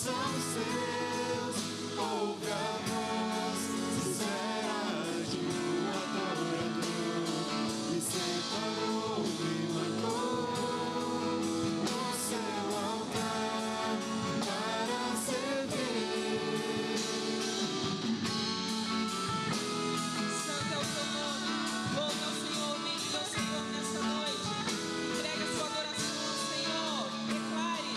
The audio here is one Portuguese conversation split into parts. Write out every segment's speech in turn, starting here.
são seus. Ouve a voz sincera de um adorador. Me separou, me marcou no seu altar para servir. Santo é o seu nome. Louva ao Senhor, bendito ao Senhor nessa noite. Entrega a sua adoração ao Senhor. Declare.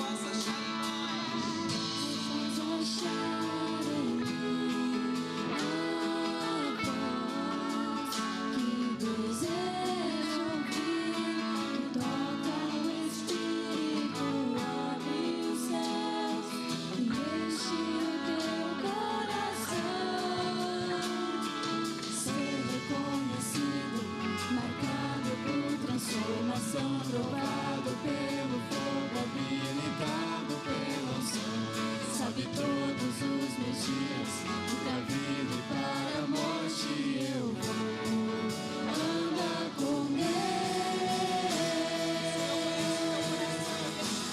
Possa achar em nós. Provado pelo fogo, habilitado pela unção. Sabe todos os meus dias, da vida e para a morte eu vou. Anda com Deus.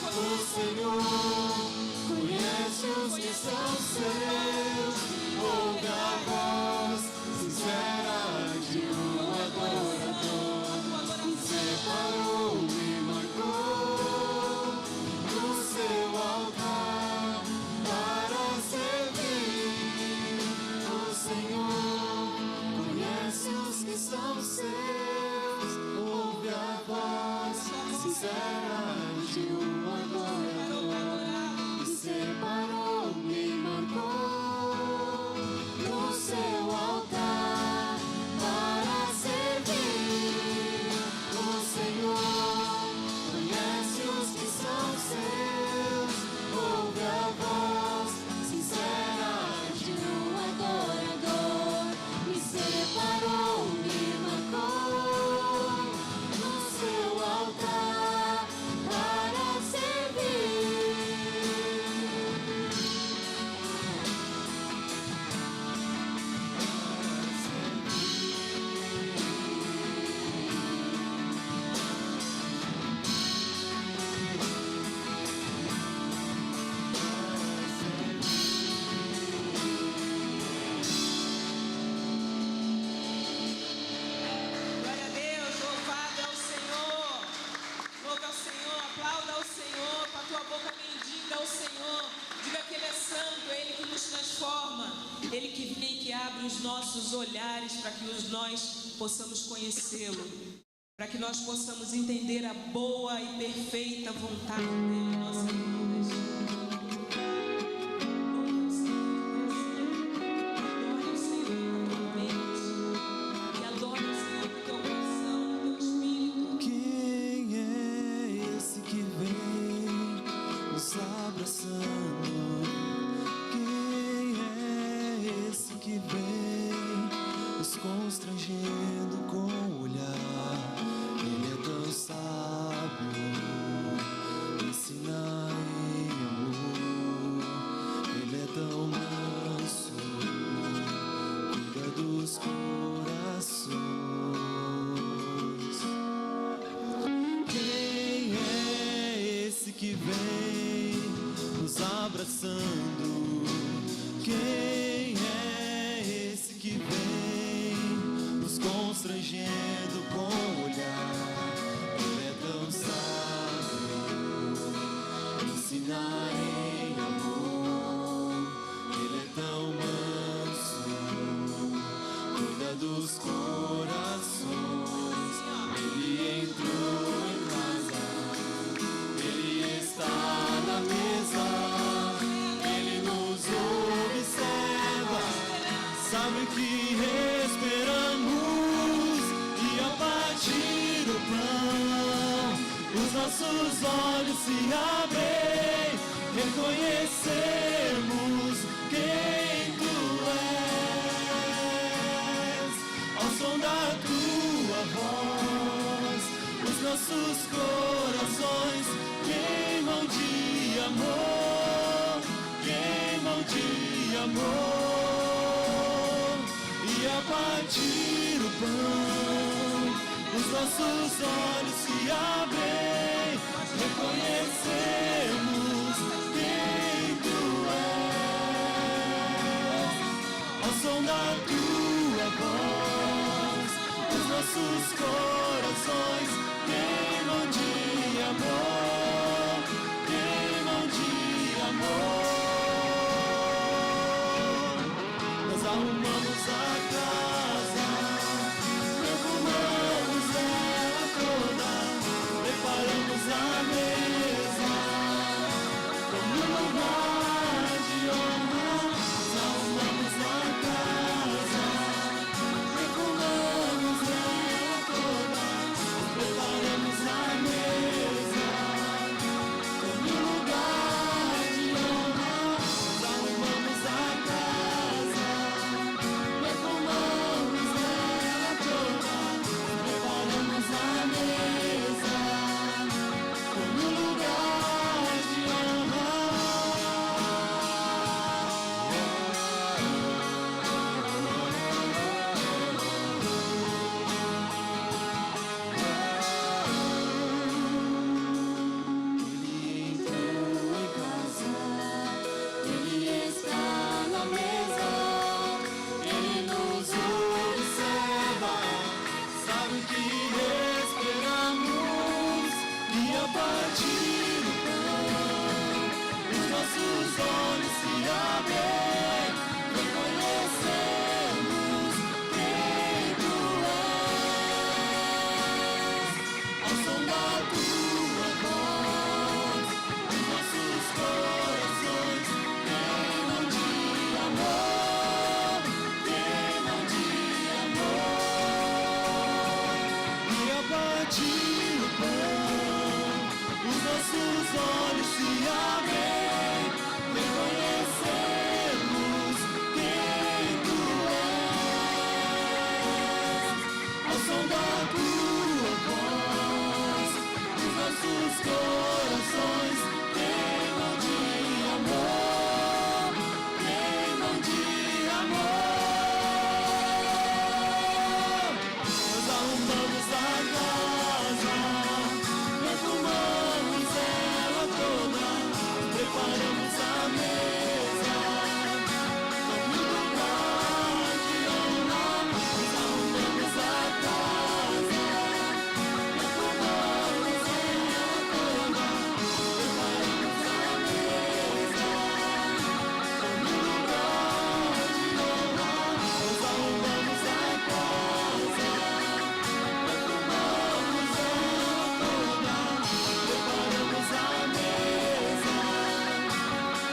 O Senhor conhece os que são seus. Ouve a voz sincera de um adorador. Separou, me marcou no seu altar para servir. O Senhor conhece os que são seus. Ouve a voz sincera de um adorador. Me separou, me marcou no seu altar para servir. O Senhor conhece os que são seus. Ouve a voz sincera de um adorador. Me separou, me marcou no seu altar para servir. Glória a Deus, louvado é o Senhor. Louva ao Senhor, aplauda ao Senhor, com a tua boca bendiga ao Senhor. Diga que Ele é santo, é Ele que nos transforma. Ele que vem e que abre os nossos olhares para que nós possamos conhecê-lo. Para que nós possamos entender a boa e perfeita vontade dEle em nossas vidas. Louva ao Senhor, adore ao Senhor com a tua mente. E adore ao Senhor com o teu coração, com o teu espírito. Quem é esse que vem nos abraçando? Quem é esse que vem nos constrangendo com o olhar? Ele é tão sábio, ensina em amor. Ele é tão manso, cuida dos corações. Quem é esse que vem nos abraçando? Quem é esse que vem nos constrangendo com o olhar? Ele é tão sábio, ensina em amor. Ele é tão manso, cuida dos corações. Ele entrou em casa, Ele está na mesa, Ele nos observa, sabe o que esperamos e a partir do pão os nossos olhos se abrem, reconhecemos quem Tu és. Ao som da Tua voz, os nossos corações partir o pão, os nossos olhos se abrem, reconhecemos quem Tu és. Ao som da Tua voz, os nossos corações queimam de amor, queimam de amor. Nós arrumamos a casa, perfumamos ela toda, preparamos a mesa como lugar de honra. Nós arrumamos a casa, perfumamos ela toda, preparamos a mesa como lugar de honra. Nós arrumamos a casa, perfumamos ela toda, preparamos a mesa como lugar de honra. Ele entrou em casa, Ele está na mesa, Ele nos observa, sabe que esperamos, e a partir do pão, os nossos olhos se abrem, reconhecemos quem Tu és. Ao som da Tua voz, os nossos corações queimam de amor, queimam de amor. E a partir do pão, os nossos olhos se abrem, reconhecemos quem Tu és. Ao som da Tua voz, os nossos corações queimam de amor, queimam de amor. Nós arrumamos a casa, perfumamos ela toda, preparamos a mesa como lugar de honra. Nós arrumamos a casa, perfumamos ela toda, preparamos a mesa como lugar de honra. Nós arrumamos a casa, perfumamos ela toda, preparamos a mesa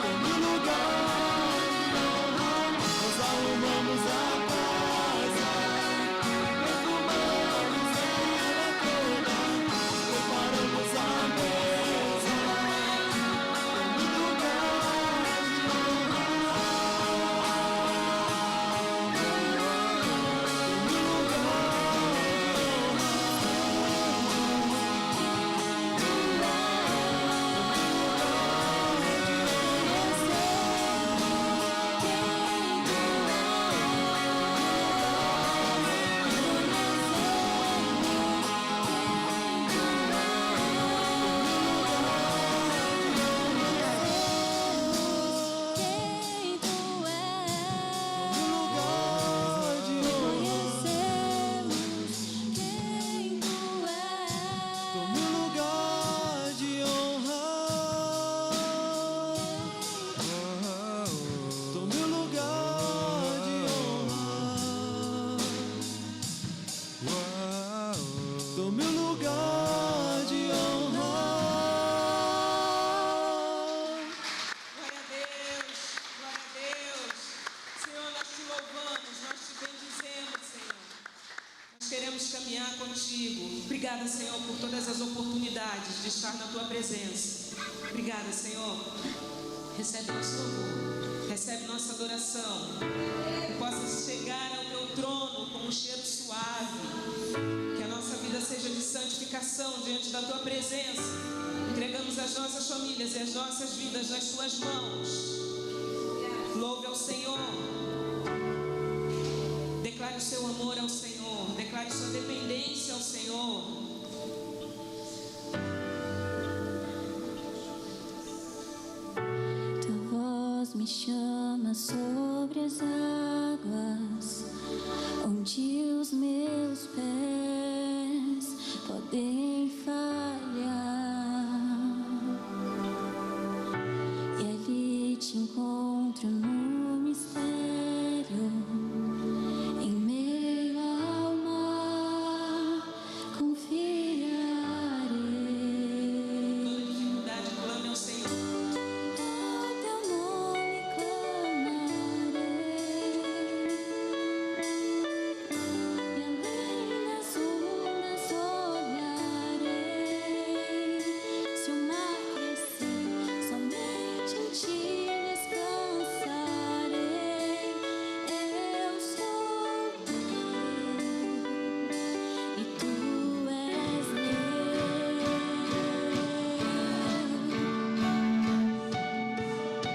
como lugar de honra. Nós arrumamos a casa, perfumamos ela toda, preparamos a mesa como lugar de Quem Tu és, lugar de reconhecemos quem Tu Tome és. lugar de honra. Tome lugar de honra. Tome lugar de honra. Glória a Deus, glória a Deus. Senhor, nós te louvamos, nós te bendizemos, Senhor. Nós queremos caminhar contigo. Obrigada, Senhor, por todas as oportunidades de estar na tua presença. Obrigada, Senhor. Recebe nosso louvor, recebe nossa adoração. Que possa chegar ao teu trono com um cheiro suave. Que a nossa vida seja de santificação diante da tua presença. Entregamos as nossas famílias e as nossas vidas nas tuas mãos. Louve ao Senhor. Declare o seu amor ao Senhor. Declare sua dependência ao Senhor. Tua voz me chama sobre as águas, onde os meus pés podem falhar. E ali te encontro no mistério, em meio ao mar, confiarei. Toda dificuldade, clame ao Senhor. Ao teu nome clamarei, e além das ondas olharei. Se o mar crescer, somente em ti descansarei. Eu sou teu e tu és meu.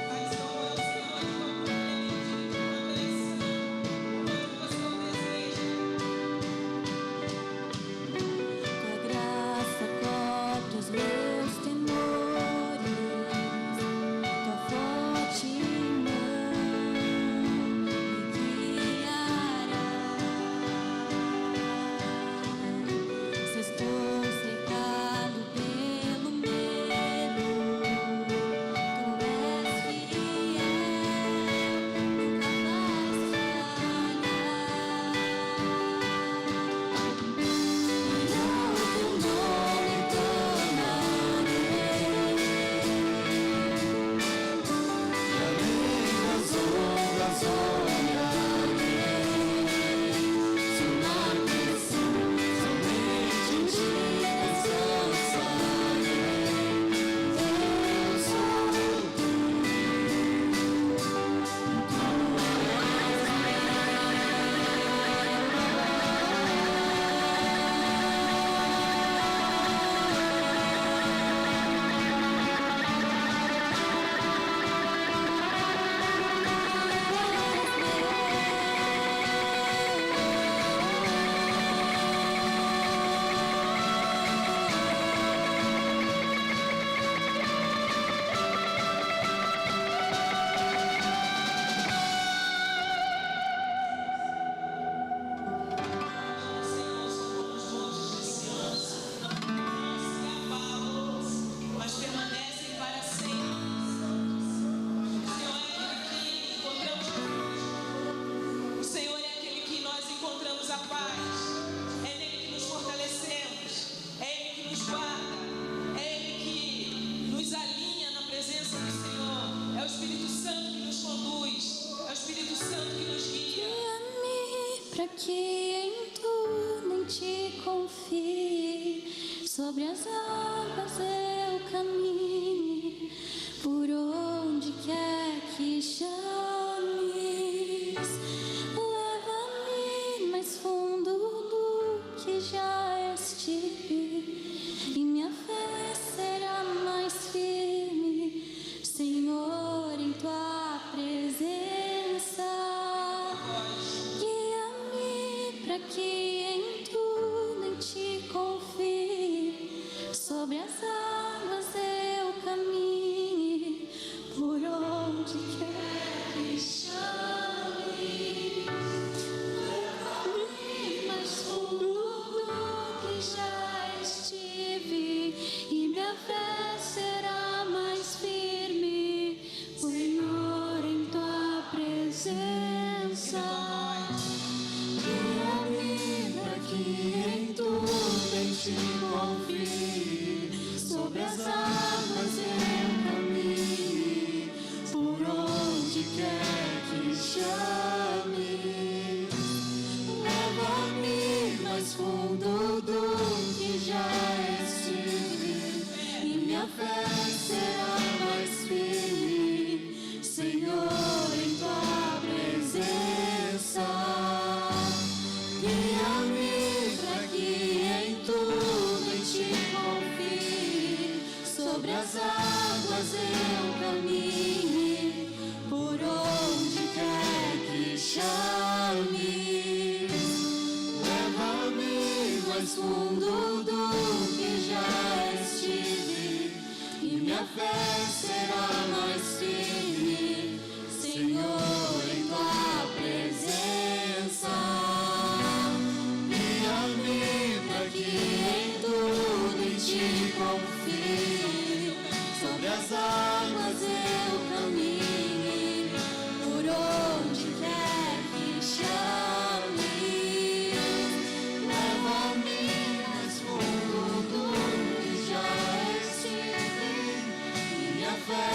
Faz seu amor ao Senhor de uma boca bendita, uma bênção. Quanto você o deseja. Tua graça cobre os meus temores, tua forte mão me guiará. Se estou cercado pelo medo, tu és fiel, nunca vais falhar. Ao teu nome clamarei, E além das ondas olharei. Se o mar crescer, somente em ti descansarei. Eu sou teu, Senhor, são como os montes de Sião, não se abalam, mas permanecem para sempre. O Senhor é aquele que nós encontramos a paz. É nele que nos fortalecemos. É ele que nos guarda. É ele que nos alinha na presença do Senhor. É o Espírito Santo que nos conduz. É o Espírito Santo que nos guia. guia-me pra que em tudo em ti confie. Sobre as águas eu caminhe, por onde quer que chames. Leva-me mais fundo do que já estive, e minha fé será mais firme, Senhor, em tua presença. Guia-me pra que em tudo em ti confie. Sobre as águas eu caminhe, por onde quer que chame. Leva-me mais fundo do que já estive, e minha fé será mais firme, Senhor, em tua presença. guia-me pra que em tudo em ti confie. Sobre as águas eu caminhe, por onde quer que chame. Leva-me mais fundo do que já estive, e minha fé será mais firme, Senhor, em tua presença. Guia-me pra que em tudo em ti confie. Sobre as águas eu caminhe, por onde quer que chame. fundo do que já estive, e minha fé será mais firme, Senhor, em tua presença. Guia-me para que em tudo em ti confie, sobre as águas eu caminhe, por onde quer que chame. Leva-me mais fundo do que já estive, e minha fé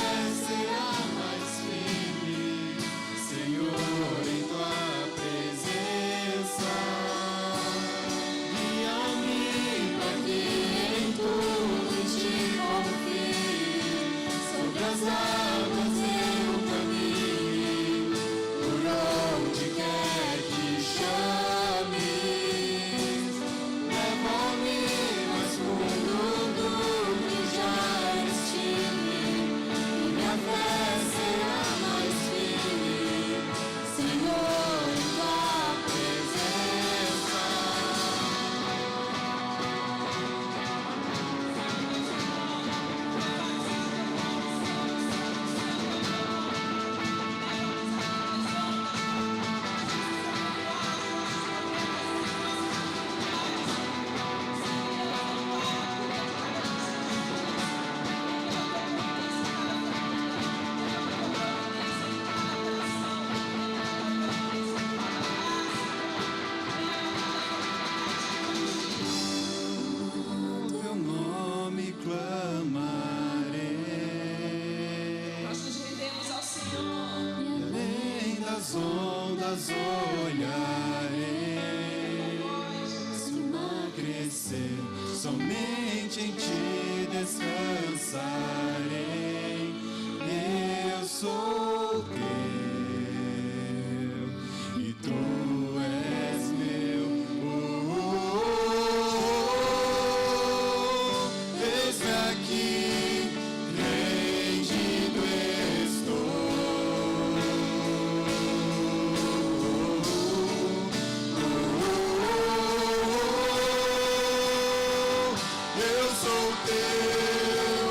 será mais firme, Senhor, em tua presença. Guia-me para que em tudo em ti confie, sobre as águas eu caminhe, por onde quer que chame. Leva-me mais fundo do que já estive, e minha fé será mais firme, Senhor, em tua presença. Teu nome clamarei, Nós nos rendemos ao Senhor. e além das ondas olharei. Se o mar crescer, somente em ti descansarei. Eu sou teu e tu és meu. Eis-me aqui, rendido estou. Eu sou teu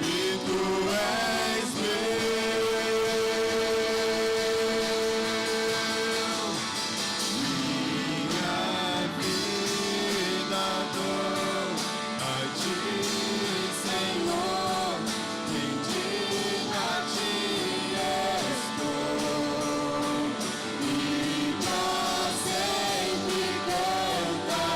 e tu és meu. Minha vida dou a ti, Senhor, rendido a ti estou, e pra sempre cantarei.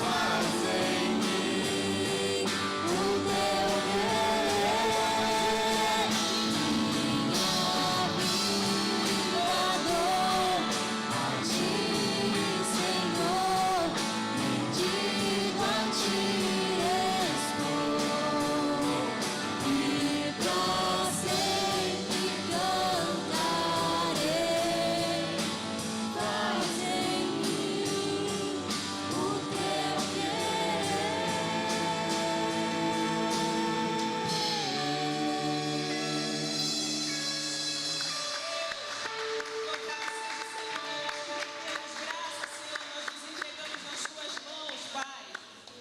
Faz em mim o teu querer. Minha vida dou a ti, Senhor, rendido a ti estou, e pra sempre cantarei. Faz em mim o teu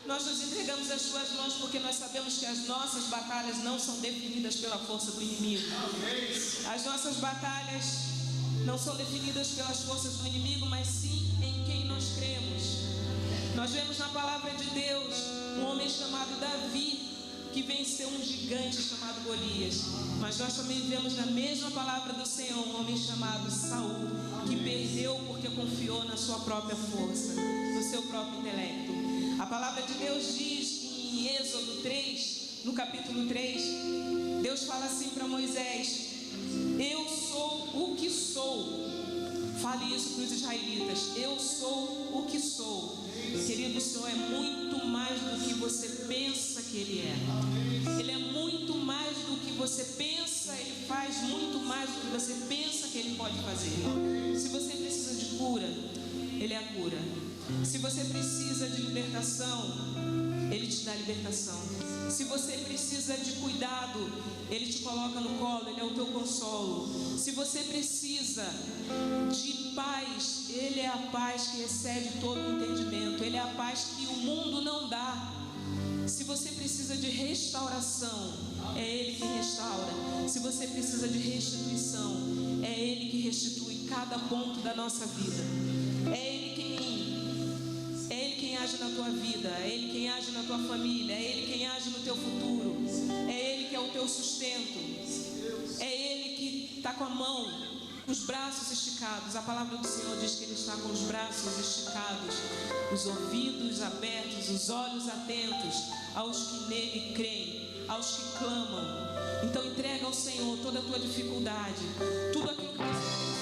Nós nos entregamos às tuas mãos porque nós sabemos que as nossas batalhas não são definidas pela força do inimigo. As nossas batalhas não são definidas pelas forças do inimigo, mas sim em quem nós cremos. Nós vemos na palavra de Deus um homem chamado Davi, que venceu um gigante chamado Golias. Mas nós também vemos na mesma palavra do Senhor um homem chamado Saul, que perdeu porque confiou na sua própria força, no seu próprio intelecto. A palavra de Deus diz em Êxodo 3, no capítulo 3, Deus fala assim para Moisés: eu sou o que sou. Fale isso para os israelitas: eu sou o que sou. Querido, o Senhor é muito mais do que você pensa que Ele é. Ele é muito mais do que você pensa, Ele faz muito mais do que você pensa que Ele pode fazer. Se você precisa de cura, Ele é a cura. Se você precisa de libertação, Ele te dá libertação. Se você precisa de cuidado, Ele te coloca no colo, Ele é o teu consolo. Se você precisa de paz, Ele é a paz que excede todo o entendimento. Ele é a paz que o mundo não dá. Se você precisa de restauração, é Ele que restaura. Se você precisa de restituição, é Ele que restitui cada ponto da nossa vida. É Ele quem age na tua vida, é Ele quem age na tua família, é Ele quem age no teu futuro, é Ele que é o teu sustento, é Ele que está com a mão, os braços esticados. A palavra do Senhor diz que Ele está com os braços esticados, os ouvidos abertos, os olhos atentos aos que nele creem, aos que clamam. Então entrega ao Senhor toda a tua dificuldade, tudo aquilo que você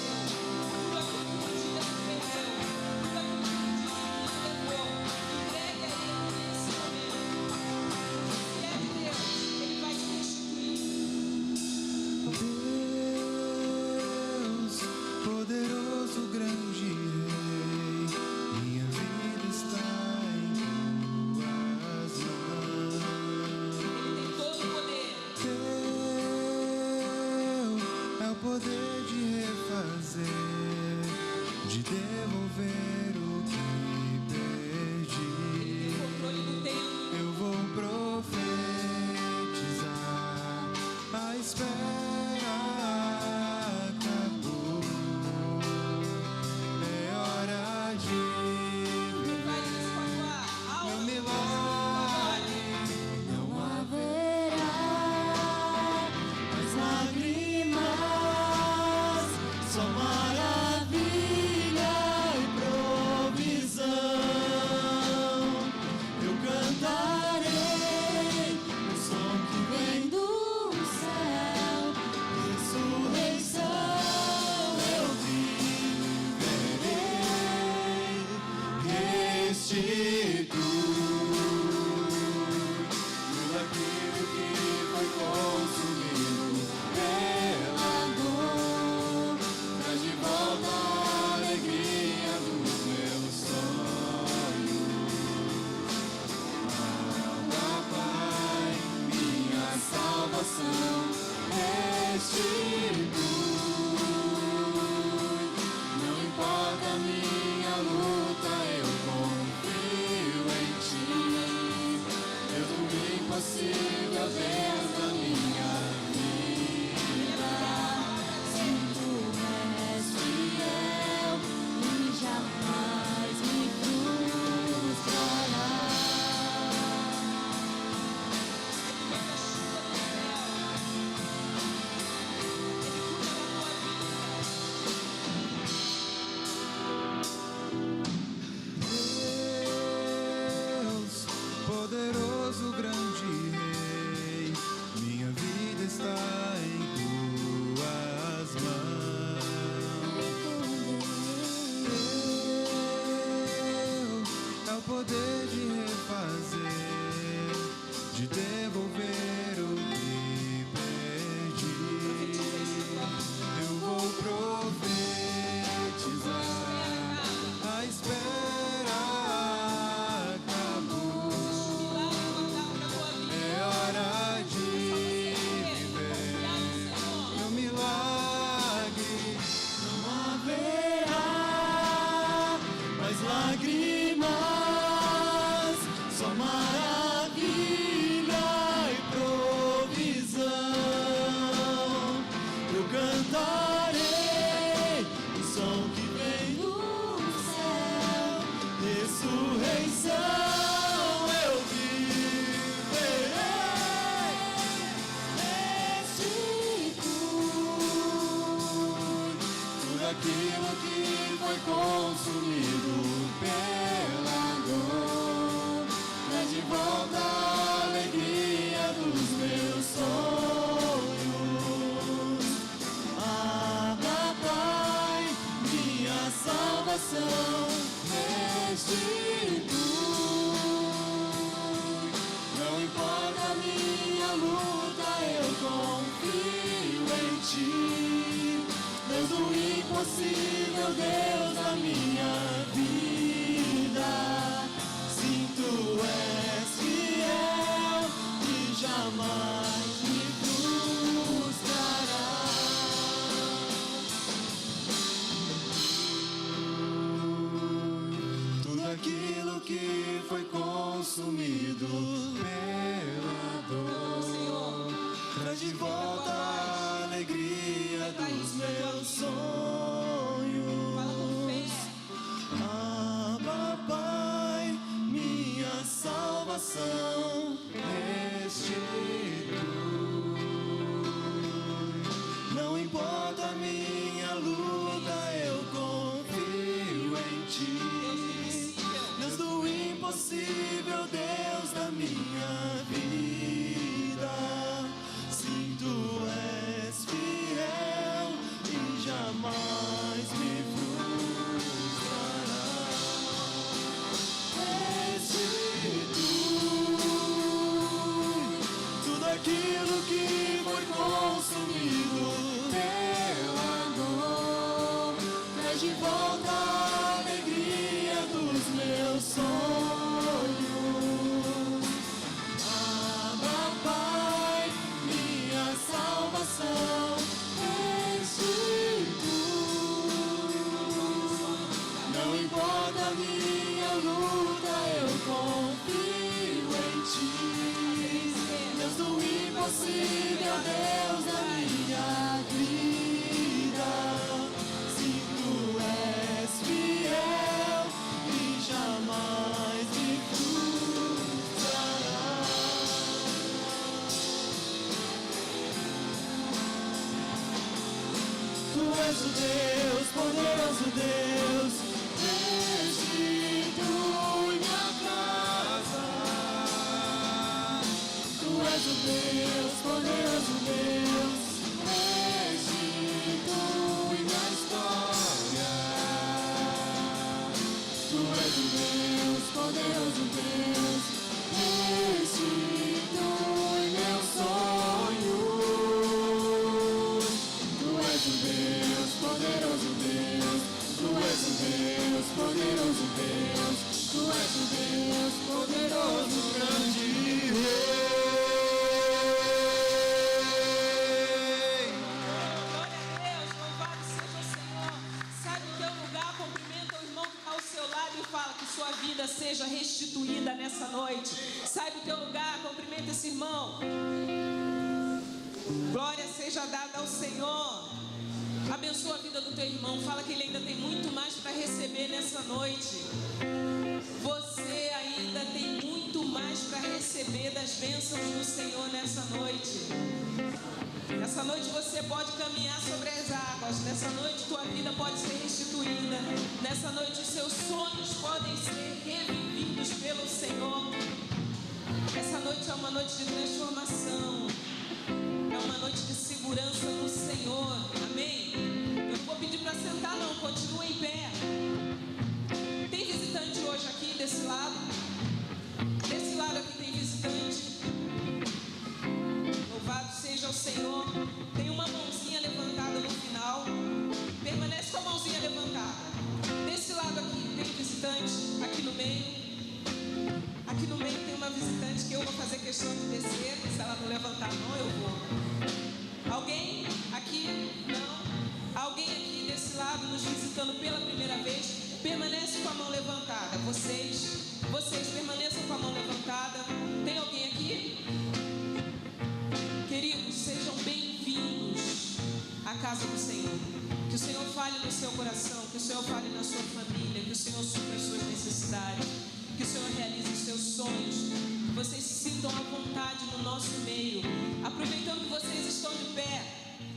aquilo que foi consumido pela dor, traz de volta a alegria dos meus sonhos. Abra, Pai, minha salvação restitui. Não importa a minha luta, eu confio em Ti. Deus do impossível, Deus da minha vida. Não importa a minha luta, eu confio em ti. Deus do impossível, Deus da minha vida. Sim, tu és fiel e jamais me aquilo que foi consumido pela dor, traz de volta a alegria dos meus sonhos. Abra, Pai, minha salvação, restitui. Não importa a minha luta, eu confio em ti. Deus do impossível, Deus da minha vida. Sim, tu és fiel e jamais me frustrarás. Tu és o Deus, poderoso Deus, restitui minha casa. Tu és o Deus, poderoso Deus, restitui minha história. Tu és o Deus, poderoso Deus, restitui meus sonhos. Tu és o Deus, poderoso Deus, tu és o Deus, poderoso Deus, tu és o Deus, poderoso, grande Rei. Sua vida seja restituída nessa noite. Sai do teu lugar, cumprimenta esse irmão. Glória seja dada ao Senhor. Abençoa a vida do teu irmão. Fala que ele ainda tem muito mais para receber nessa noite. Você ainda tem muito mais para receber das bênçãos do Senhor nessa noite. Nessa noite você pode caminhar sobre as águas. Nessa noite tua vida pode ser restituída. Nessa noite os seus sonhos podem ser revividos pelo Senhor. Essa noite é uma noite de transformação. É uma noite de segurança no Senhor. Amém? Eu não vou pedir para sentar não, continua em pé. Tem visitante hoje aqui desse lado? Desse lado aqui tem visitante. Louvado seja o Senhor. Tem uma mãozinha levantada no final. Permanece com a mãozinha levantada. Desse lado aqui tem visitante. Aqui no meio. Aqui no meio tem uma visitante que eu vou fazer questão de descer. Se ela não levantar não, eu vou. Alguém aqui? Não? Alguém aqui desse lado nos visitando pela primeira vez? Permanece com a mão levantada. Vocês permaneçam com a mão levantada. Tem alguém aqui? Queridos, sejam bem-vindos à casa do Senhor. Que o Senhor fale no seu coração, que o Senhor fale na sua família, que o Senhor supra as suas necessidades, que o Senhor realize os seus sonhos, que vocês se sintam à vontade no nosso meio. Aproveitando que vocês estão de pé,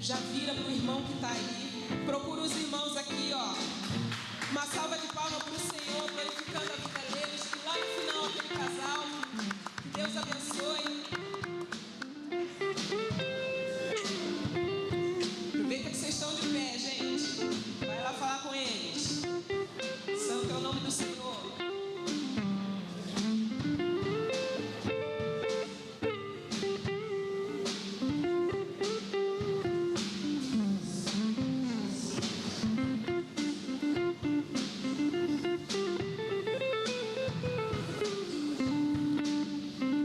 já vira para o irmão que está aí, procura os irmãos aqui, ó. Uma salva de palmas para o Senhor, glorificando a vida deles, e lá no final aquele casal, que Deus abençoe. Aproveita que vocês estão de pé, gente. Vai lá falar com eles. Santo é o nome do Senhor.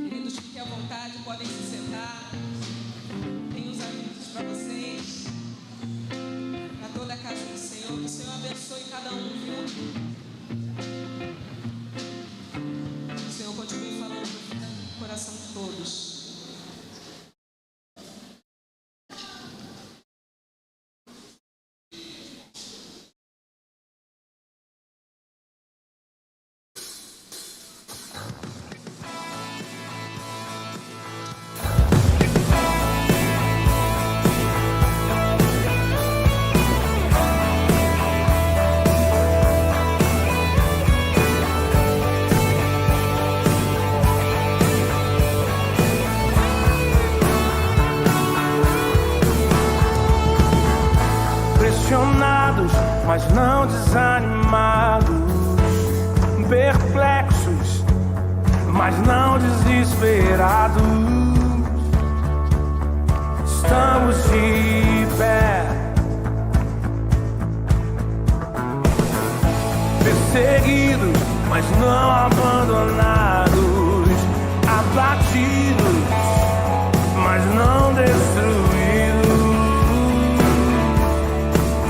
Queridos, fiquem à vontade. mas não desanimados, perplexos, mas não desesperados. Estamos de pé, perseguidos, mas não abandonados, abatidos, mas não destruídos.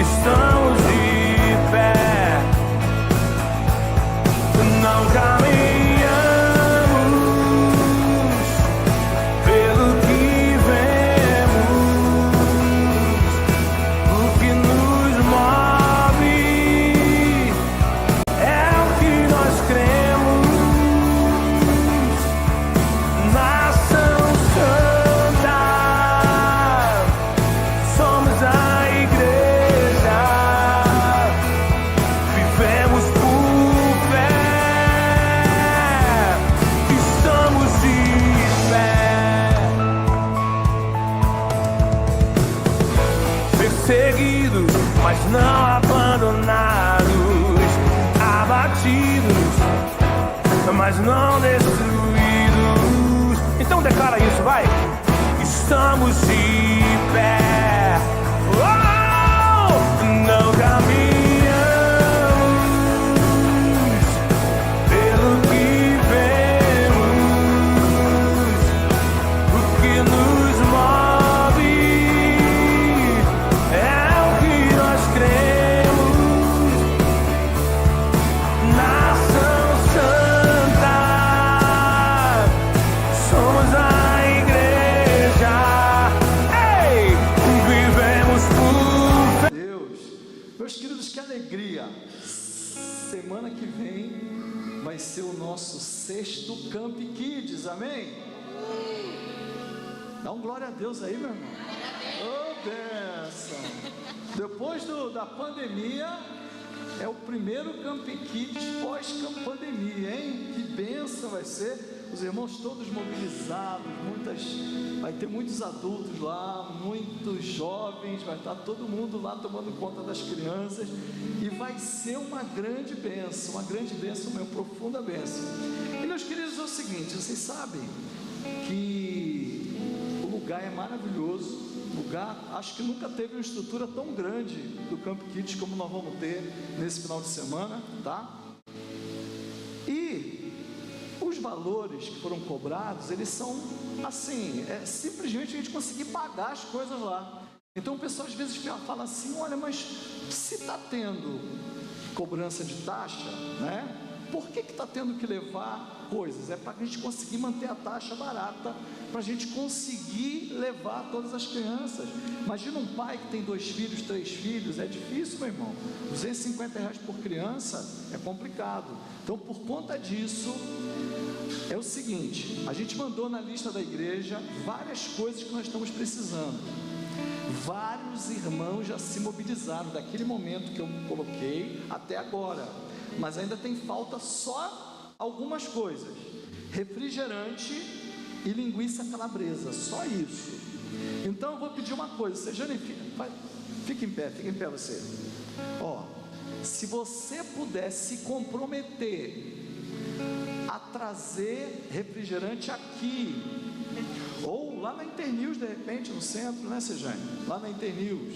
Estamos de pé, não caminhamos pelo que vemos, o que nos move é o que nós cremos. Nação Santa, somos a igreja, vivemos por fé, estamos de pé, perseguidos, mas não abandonados, abatidos, mas não destruídos. Então declara isso, vai. Estamos de pé. Oh! Não caminhamos pelo que vemos, o que nos move é o que nós cremos. Nação Santa, somos a igreja. Ei, vivemos por fé. Deus, meus queridos, que alegria! Semana que vem vai ser o nosso 6º Camp Kids, amém? Dá um glória a Deus aí, meu irmão. Ô, bênção! Depois da pandemia, é o primeiro Camp Kids pós-pandemia, hein? Que bênção vai ser! Os irmãos todos mobilizados, vai ter muitos adultos lá, muitos jovens, vai estar todo mundo lá tomando conta das crianças e vai ser uma grande bênção, uma profunda bênção. E meus queridos, é o seguinte, vocês sabem que o lugar é maravilhoso, acho que nunca teve uma estrutura tão grande do Camp Kids como nós vamos ter nesse final de semana, tá? E os valores que foram cobrados, eles são assim, simplesmente a gente conseguir pagar as coisas lá. Então o pessoal às vezes fala assim, olha, mas se está tendo cobrança de taxa, né? Por que está tendo que levar coisas? É para a gente conseguir manter a taxa barata, para a gente conseguir levar todas as crianças. Imagina um pai que tem 2 filhos, 3 filhos, é difícil, meu irmão. R$250 por criança é complicado. Então, por conta disso, é o seguinte, a gente mandou na lista da igreja várias coisas que nós estamos precisando. Vários irmãos já se mobilizaram daquele momento que eu coloquei até agora, mas ainda tem falta só algumas coisas: refrigerante e linguiça calabresa, só isso. Então eu vou pedir uma coisa, Sejane, fica em pé você. Ó, se você puder se comprometer a trazer refrigerante aqui, ou lá na Internews, de repente, no centro, né, Sejane? Lá na Internews,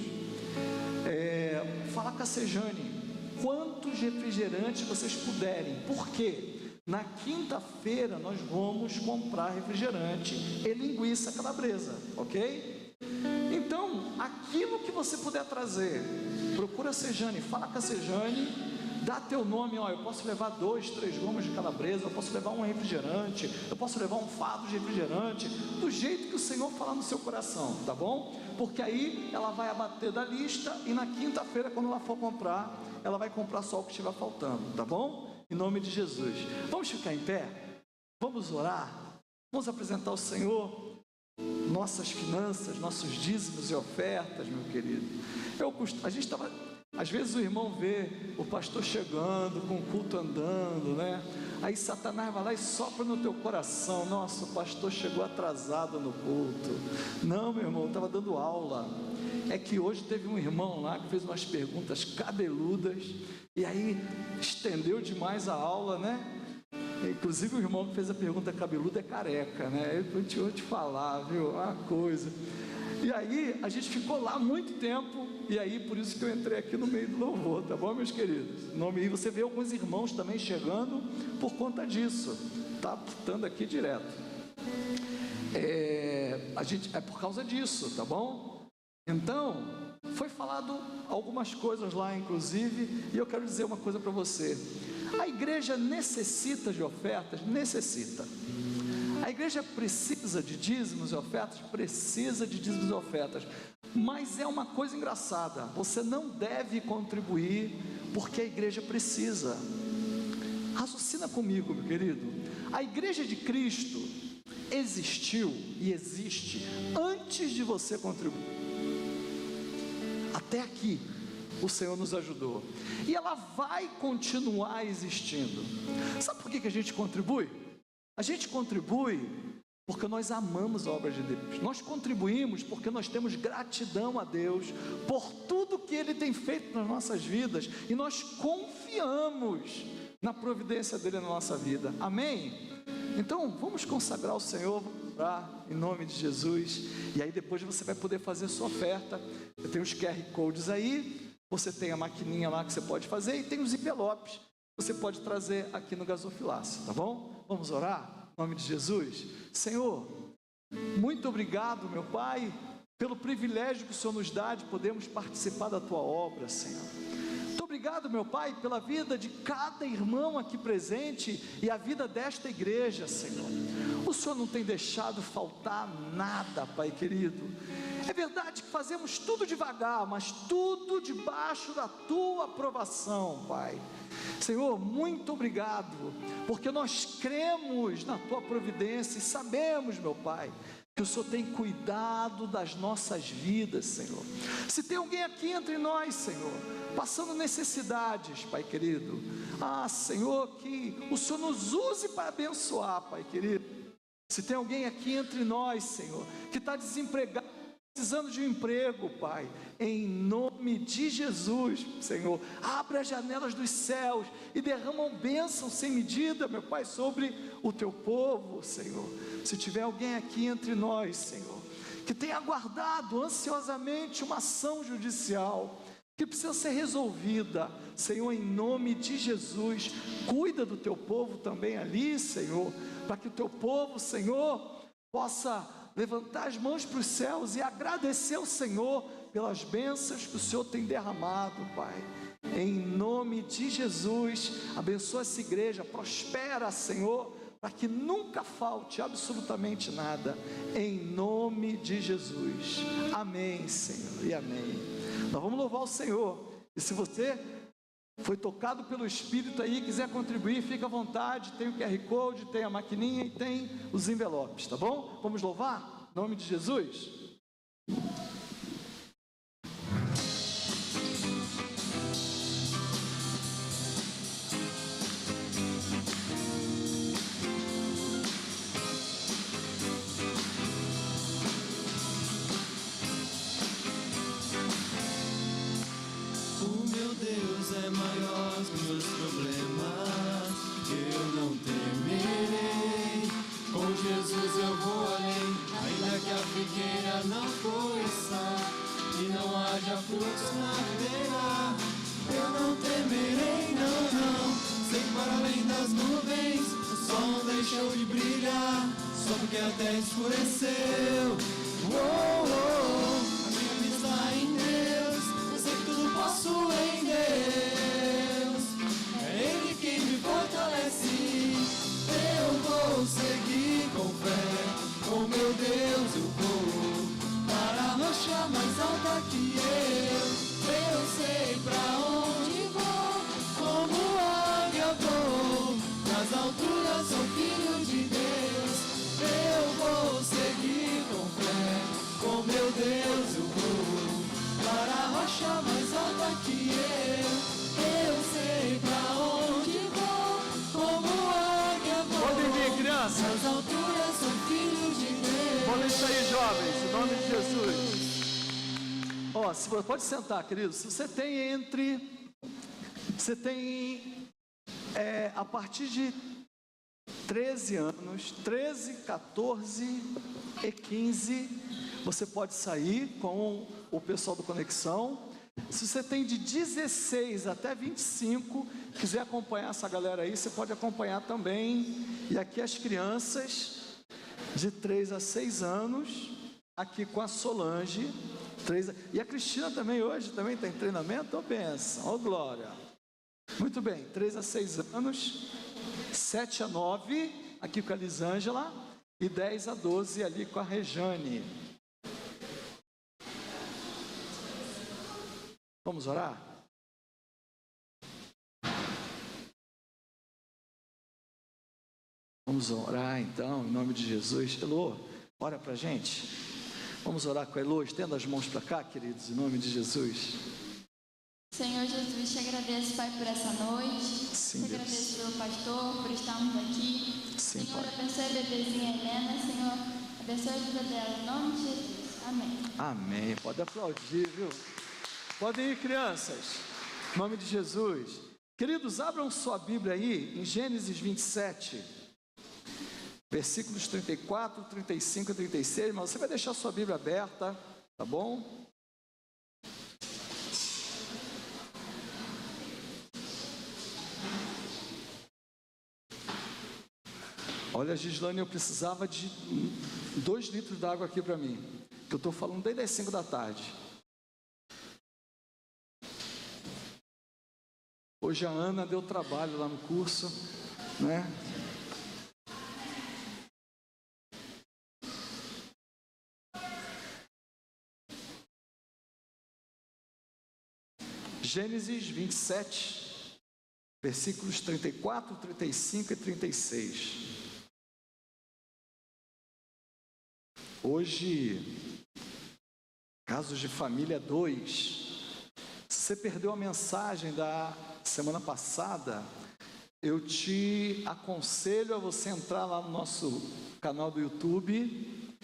falar com a Sejane quantos refrigerantes vocês puderem, porque na quinta-feira nós vamos comprar refrigerante e linguiça calabresa, ok? Então, aquilo que você puder trazer, procura a Sejane, fala com a Sejane, dá teu nome, ó, eu posso levar 2, 3 gomas de calabresa, eu posso levar um refrigerante, eu posso levar um fardo de refrigerante, do jeito que o Senhor falar no seu coração, tá bom? Porque aí ela vai abater da lista e na quinta-feira, quando ela for comprar, ela vai comprar só o que estiver faltando, tá bom? Em nome de Jesus. Vamos ficar em pé? Vamos orar? Vamos apresentar ao Senhor nossas finanças, nossos dízimos e ofertas, meu querido. A gente estava Às vezes o irmão vê o pastor chegando, com o culto andando, né? Aí Satanás vai lá e sopra no teu coração: nossa, o pastor chegou atrasado no culto. Não, meu irmão, estava dando aula. É que hoje teve um irmão lá que fez umas perguntas cabeludas, e aí estendeu demais a aula, né? Inclusive o irmão que fez a pergunta cabeluda é careca, né? Eu vou te falar, viu? Uma coisa. E aí a gente ficou lá muito tempo, e aí por isso que eu entrei aqui no meio do louvor, tá bom, meus queridos? E você vê alguns irmãos também chegando por conta disso, tá estando aqui direto. É por causa disso, tá bom? Então, foi falado algumas coisas lá, inclusive, e eu quero dizer uma coisa para você. A igreja necessita de ofertas? Necessita. A igreja precisa de dízimos e ofertas? Precisa de dízimos e ofertas. Mas é uma coisa engraçada: você não deve contribuir porque a igreja precisa. Raciocina comigo, meu querido. A igreja de Cristo existiu e existe antes de você contribuir. Até aqui o Senhor nos ajudou, e ela vai continuar existindo. Sabe por que a gente contribui? A gente contribui porque nós amamos a obra de Deus. Nós contribuímos porque nós temos gratidão a Deus por tudo que Ele tem feito nas nossas vidas, e nós confiamos na providência dEle na nossa vida. Amém? Então vamos consagrar o Senhor, em nome de Jesus. E aí depois você vai poder fazer sua oferta. Eu tenho os QR Codes aí, você tem a maquininha lá que você pode fazer, e tem os envelopes, você pode trazer aqui no gasofilácio, tá bom? Vamos orar? Em nome de Jesus. Senhor, muito obrigado, meu Pai, pelo privilégio que o Senhor nos dá de podermos participar da Tua obra, Senhor. Muito obrigado, meu Pai, pela vida de cada irmão aqui presente e a vida desta igreja, Senhor. O Senhor não tem deixado faltar nada, Pai querido. É verdade que fazemos tudo devagar, mas tudo debaixo da Tua aprovação, Pai. Senhor, muito obrigado, porque nós cremos na Tua providência e sabemos, meu Pai, que o Senhor tem cuidado das nossas vidas, Senhor. Se tem alguém aqui entre nós, Senhor, passando necessidades, Pai querido, Senhor, que o Senhor nos use para abençoar, Pai querido. Se tem alguém aqui entre nós, Senhor, que está desempregado, precisando de um emprego, Pai, em nome de Jesus, Senhor, abre as janelas dos céus e derrama bênção sem medida, meu Pai, sobre o Teu povo, Senhor. Se tiver alguém aqui entre nós, Senhor, que tenha aguardado ansiosamente uma ação judicial, que precisa ser resolvida, Senhor, em nome de Jesus, cuida do Teu povo também ali, Senhor, para que o Teu povo, Senhor, possa levantar as mãos para os céus e agradecer ao Senhor pelas bênçãos que o Senhor tem derramado, Pai. Em nome de Jesus, abençoa essa igreja, prospera, Senhor, para que nunca falte absolutamente nada, em nome de Jesus. Amém, Senhor, e amém. Nós vamos louvar o Senhor, e se você foi tocado pelo Espírito aí, quiser contribuir, fica à vontade, tem o QR Code, tem a maquininha e tem os envelopes, tá bom? Vamos louvar? Em nome de Jesus. É maior que os meus problemas, eu não temerei. Com Jesus eu vou além, ainda que a figueira não floresça e não haja frutos na videira. Eu não temerei, não, não. Sei que para além das nuvens o sol não deixou de brilhar, só porque a terra escureceu. Oh, oh, a minha vida está em Deus, eu sei que tudo posso em Deus. Fortalece, eu vou seguir com fé, com meu Deus eu vou para a rocha mais alta que eu sei pra onde vou, como águia vou, nas alturas sou filho de Deus, eu vou seguir com fé, com meu Deus eu vou para a rocha mais alta que isso aí, jovens, em nome de Jesus. Ó, pode sentar, querido. Se você tem a partir de 13 anos, 13, 14 e 15, você pode sair com o pessoal do Conexão. Se você tem de 16 até 25, quiser acompanhar essa galera aí, você pode acompanhar também. E aqui as crianças de 3 a 6 anos, aqui com a Solange. E a Cristina também hoje também está em treinamento, ó bênção, ó glória. Muito bem, 3 a 6 anos, 7 a 9, aqui com a Lisângela, e 10 a 12 ali com a Rejane. Vamos orar? Vamos orar então, em nome de Jesus. Elô, ora pra gente. Vamos orar com a Elô, estenda as mãos para cá, queridos, em nome de Jesus. Senhor Jesus, te agradeço, Pai, por essa noite. Sim, te agradeço pelo pastor, por estarmos aqui. Sim, Senhor, Pai. abençoe a bebezinha Helena. Senhor, abençoe a vida dela. Em nome de Jesus. Amém. Amém. Pode aplaudir, viu? Podem ir, crianças. Em nome de Jesus. Queridos, abram sua Bíblia aí em Gênesis 27. Versículos 34, 35 e 36, mas você vai deixar sua Bíblia aberta, tá bom? Olha, Gislane, eu precisava de 2 litros d'água aqui para mim, que eu estou falando desde as 5 da tarde. Hoje a Ana deu trabalho lá no curso, né? Gênesis 27, versículos 34, 35 e 36. Hoje, casos de família 2. Se você perdeu a mensagem da semana passada, eu te aconselho a você entrar lá no nosso canal do YouTube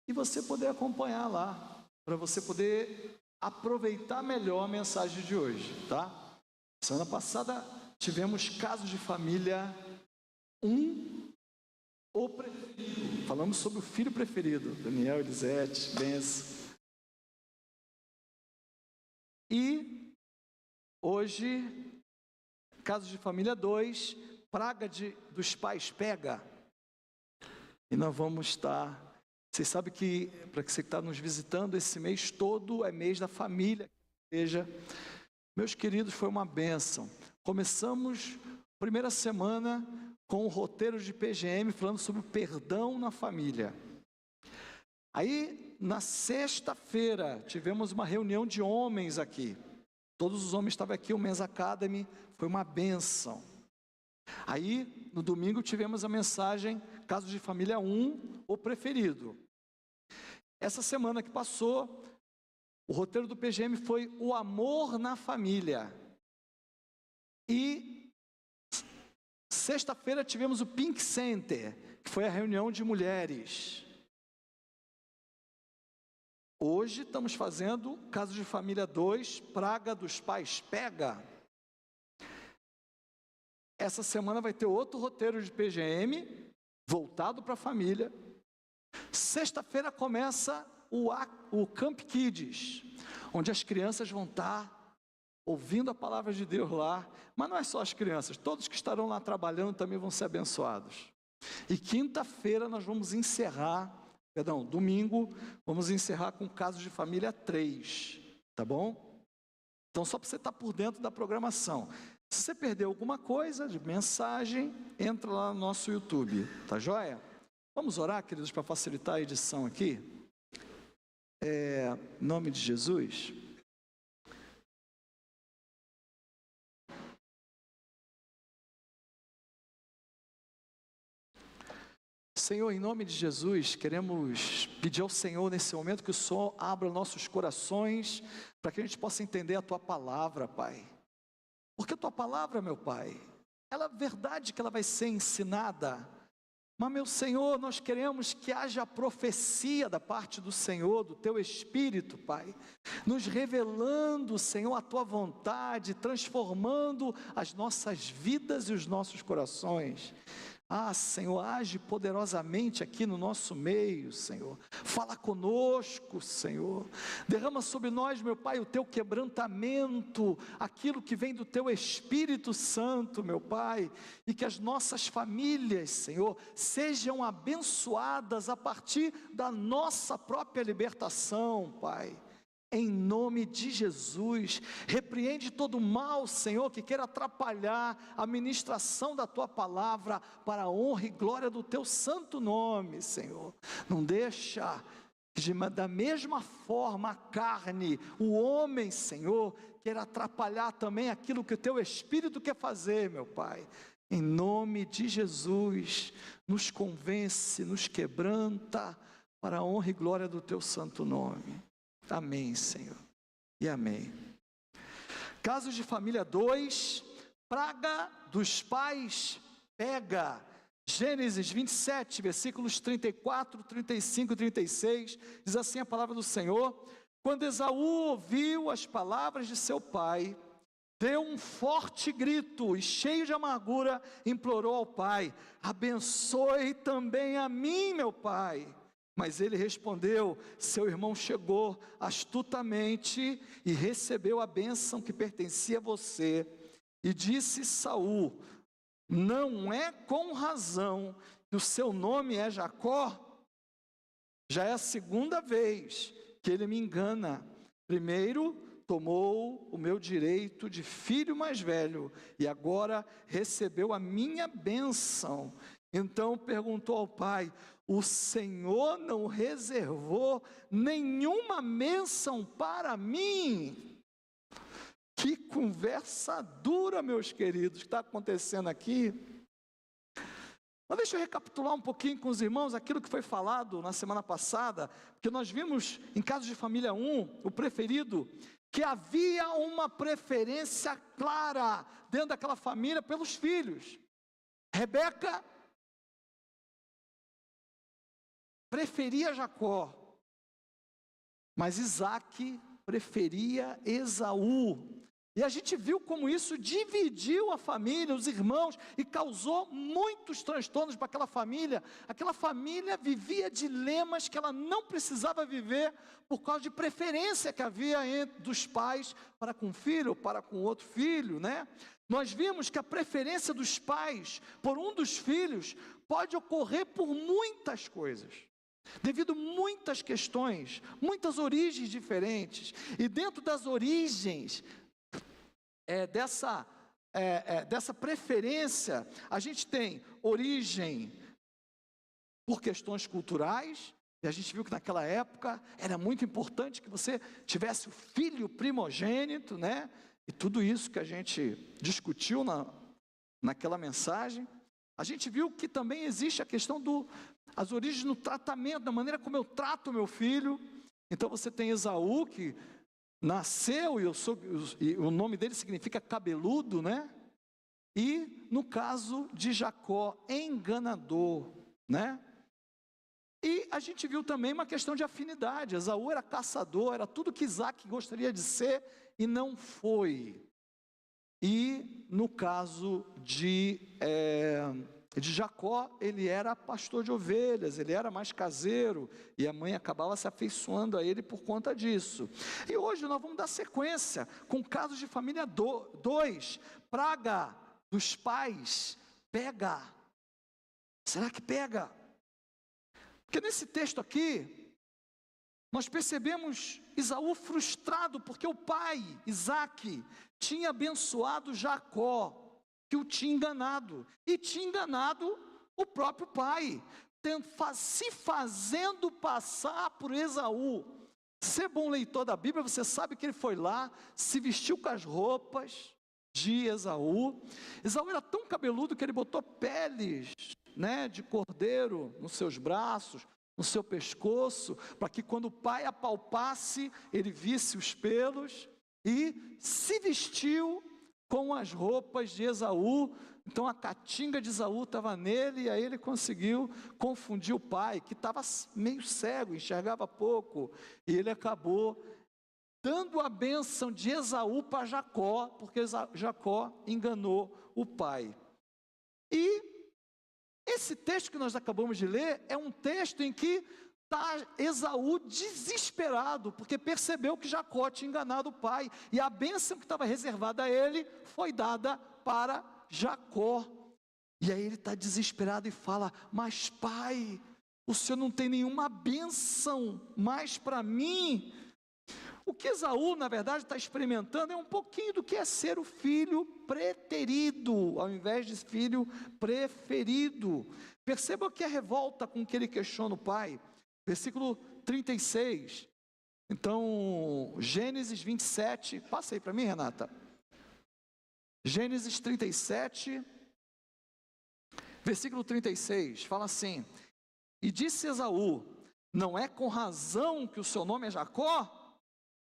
e você poder acompanhar lá, para você poder aproveitar melhor a mensagem de hoje, tá? Semana passada tivemos casos de família 1, o preferido. Falamos sobre o filho preferido, Daniel, Elisete, Benção. E hoje, casos de família 2, praga dos pais pega. E nós vamos estar... Vocês sabem que, para você que está nos visitando, esse mês todo é mês da família. Ou seja, meus queridos, foi uma bênção. Começamos a primeira semana com o roteiro de PGM, falando sobre o perdão na família. Aí, na sexta-feira, tivemos uma reunião de homens aqui. Todos os homens estavam aqui, o Men's Academy, foi uma bênção. Aí, no domingo, tivemos a mensagem, caso de família 1, o preferido. Essa semana que passou, o roteiro do PGM foi o amor na família. E sexta-feira tivemos o Pink Center, que foi a reunião de mulheres. Hoje estamos fazendo caso de família 2, praga dos pais pega. Essa semana vai ter outro roteiro de PGM, voltado para a família. Sexta-feira começa o Camp Kids, onde as crianças vão estar ouvindo a palavra de Deus lá. Mas não é só as crianças, todos que estarão lá trabalhando também vão ser abençoados. E quinta-feira nós vamos encerrar, domingo, vamos encerrar com o caso de família 3, tá bom? Então só para você estar por dentro da programação. Se você perdeu alguma coisa de mensagem, entra lá no nosso YouTube, tá joia? Vamos orar, queridos, para facilitar a edição aqui? Em nome de Jesus. Senhor, em nome de Jesus, queremos pedir ao Senhor nesse momento que o Senhor abra nossos corações para que a gente possa entender a Tua palavra, Pai. Porque a Tua palavra, meu Pai, ela é verdade que ela vai ser ensinada, Mas, meu Senhor, nós queremos que haja profecia da parte do Senhor, do Teu Espírito, Pai, nos revelando, Senhor, a Tua vontade, transformando as nossas vidas e os nossos corações. Senhor, age poderosamente aqui no nosso meio, Senhor. Fala conosco, Senhor. Derrama sobre nós, meu Pai, o Teu quebrantamento, aquilo que vem do Teu Espírito Santo, meu Pai, e que as nossas famílias, Senhor, sejam abençoadas a partir da nossa própria libertação, Pai. Em nome de Jesus, repreende todo mal, Senhor, que queira atrapalhar a ministração da Tua palavra, para a honra e glória do Teu santo nome, Senhor. Não deixa que da mesma forma a carne, o homem, Senhor, queira atrapalhar também aquilo que o Teu Espírito quer fazer, meu Pai. Em nome de Jesus, nos convence, nos quebranta, para a honra e glória do Teu santo nome. Amém, Senhor, e amém. Casos de família 2, praga dos pais pega. Gênesis 27, versículos 34, 35 e 36, diz assim a palavra do Senhor: quando Esaú ouviu as palavras de seu pai, deu um forte grito e, cheio de amargura, implorou ao pai: abençoe também a mim, meu pai. Mas ele respondeu: seu irmão chegou astutamente e recebeu a bênção que pertencia a você. E disse Saul: não é com razão que o seu nome é Jacó? Já é a segunda vez que ele me engana. Primeiro tomou o meu direito de filho mais velho, e agora recebeu a minha bênção. Então perguntou ao pai: o Senhor não reservou nenhuma bênção para mim? Que conversa dura, meus queridos, que está acontecendo aqui. Mas deixa eu recapitular um pouquinho com os irmãos aquilo que foi falado na semana passada, porque nós vimos em casos de família 1, o preferido, que havia uma preferência clara dentro daquela família pelos filhos. Rebeca preferia Jacó, mas Isaac preferia Esaú. E a gente viu como isso dividiu a família, os irmãos, e causou muitos transtornos para aquela família. Aquela família vivia dilemas que ela não precisava viver por causa de preferência que havia entre dos pais para com um filho ou para com outro filho, né? Nós vimos que a preferência dos pais por um dos filhos pode ocorrer por muitas coisas, devido a muitas questões, muitas origens diferentes. E dentro das origens dessa preferência, a gente tem origem por questões culturais, e a gente viu que naquela época era muito importante que você tivesse o filho primogênito, né? E tudo isso que a gente discutiu naquela mensagem. A gente viu que também existe a questão as origens no tratamento, da maneira como eu trato o meu filho. Então você tem Esaú, que nasceu, e o nome dele significa cabeludo, né? E no caso de Jacó, enganador, né? E a gente viu também uma questão de afinidade. Esaú era caçador, era tudo que Isaac gostaria de ser e não foi. E no caso de Jacó, ele era pastor de ovelhas, ele era mais caseiro, e a mãe acabava se afeiçoando a ele por conta disso. E hoje nós vamos dar sequência com casos de família 2, praga dos pais pega. Será que pega? Porque nesse texto aqui, nós percebemos Esaú frustrado, porque o pai, Isaac, tinha abençoado Jacó, que o tinha enganado, e tinha enganado o próprio pai, se fazendo passar por Esaú. Se é bom leitor da Bíblia, você sabe que ele foi lá, se vestiu com as roupas de Esaú. Esaú era tão cabeludo que ele botou peles, né, de cordeiro nos seus braços, no seu pescoço, para que quando o pai apalpasse, ele visse os pelos, e se vestiu com as roupas de Esaú, Então a catinga de Esaú estava nele, e aí ele conseguiu confundir o pai, que estava meio cego, enxergava pouco, e ele acabou dando a bênção de Esaú para Jacó, porque Jacó enganou o pai. E esse texto que nós acabamos de ler é um texto em que está Esaú desesperado, porque percebeu que Jacó tinha enganado o pai, e a bênção que estava reservada a ele foi dada para Jacó. E aí ele está desesperado e fala: mas pai, o senhor não tem nenhuma bênção mais para mim. O que Esaú, na verdade, está experimentando é um pouquinho do que é ser o filho preterido, ao invés de filho preferido. Perceba que a revolta com que ele questiona o pai. Versículo 36. Então, Gênesis 27, passa aí para mim, Renata. Gênesis 37, versículo 36, fala assim: e disse Esaú: não é com razão que o seu nome é Jacó?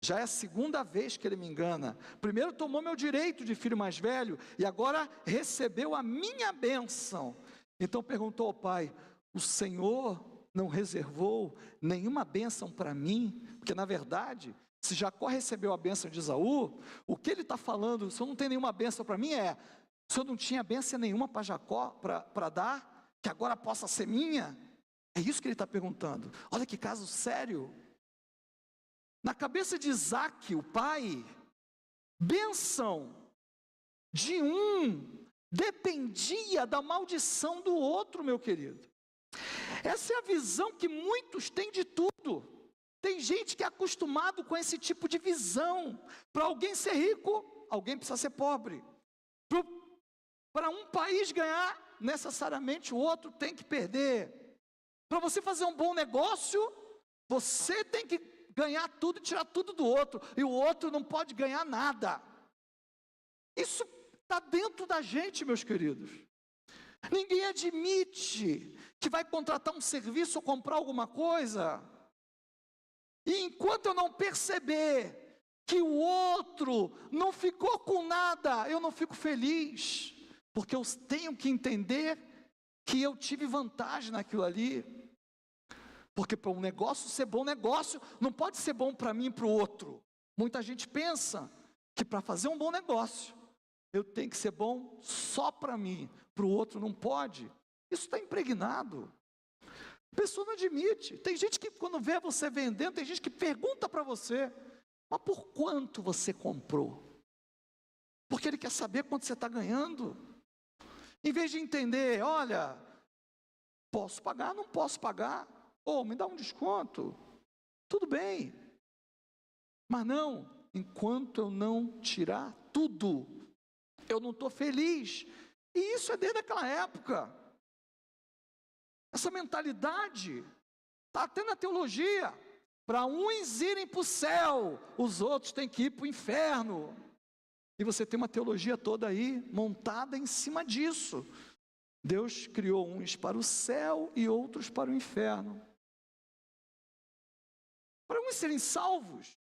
Já é a segunda vez que ele me engana. Primeiro tomou meu direito de filho mais velho, e agora recebeu a minha bênção. Então perguntou ao pai: o Senhor não reservou nenhuma bênção para mim? Porque na verdade, se Jacó recebeu a bênção de Esaú, o que ele está falando, o Senhor não tem nenhuma bênção para mim, o Senhor não tinha bênção nenhuma para Jacó, para dar, que agora possa ser minha? É isso que ele está perguntando. Olha que caso sério. Na cabeça de Isaac, o pai, bênção de um dependia da maldição do outro, meu querido. Essa é a visão que muitos têm de tudo. Tem gente que é acostumado com esse tipo de visão. Para alguém ser rico, alguém precisa ser pobre. Para um país ganhar, necessariamente o outro tem que perder. Para você fazer um bom negócio, você tem que ganhar tudo e tirar tudo do outro, e o outro não pode ganhar nada. Isso está dentro da gente, meus queridos. Ninguém admite que vai contratar um serviço ou comprar alguma coisa, e enquanto eu não perceber que o outro não ficou com nada, eu não fico feliz, porque eu tenho que entender que eu tive vantagem naquilo ali. Porque para um negócio ser bom negócio, não pode ser bom para mim e para o outro. Muita gente pensa que para fazer um bom negócio, eu tenho que ser bom só para mim, para o outro não pode. Isso está impregnado. A pessoa não admite. Tem gente que quando vê você vendendo, tem gente que pergunta para você: mas por quanto você comprou? Porque ele quer saber quanto você está ganhando. Em vez de entender: olha, posso pagar, não posso pagar. Me dá um desconto, tudo bem, mas não, enquanto eu não tirar tudo, eu não estou feliz. E isso é desde aquela época. Essa mentalidade está até na teologia. Para uns irem para o céu, os outros têm que ir para o inferno. E você tem uma teologia toda aí montada em cima disso. Deus criou uns para o céu e outros para o inferno. Para uns serem salvos,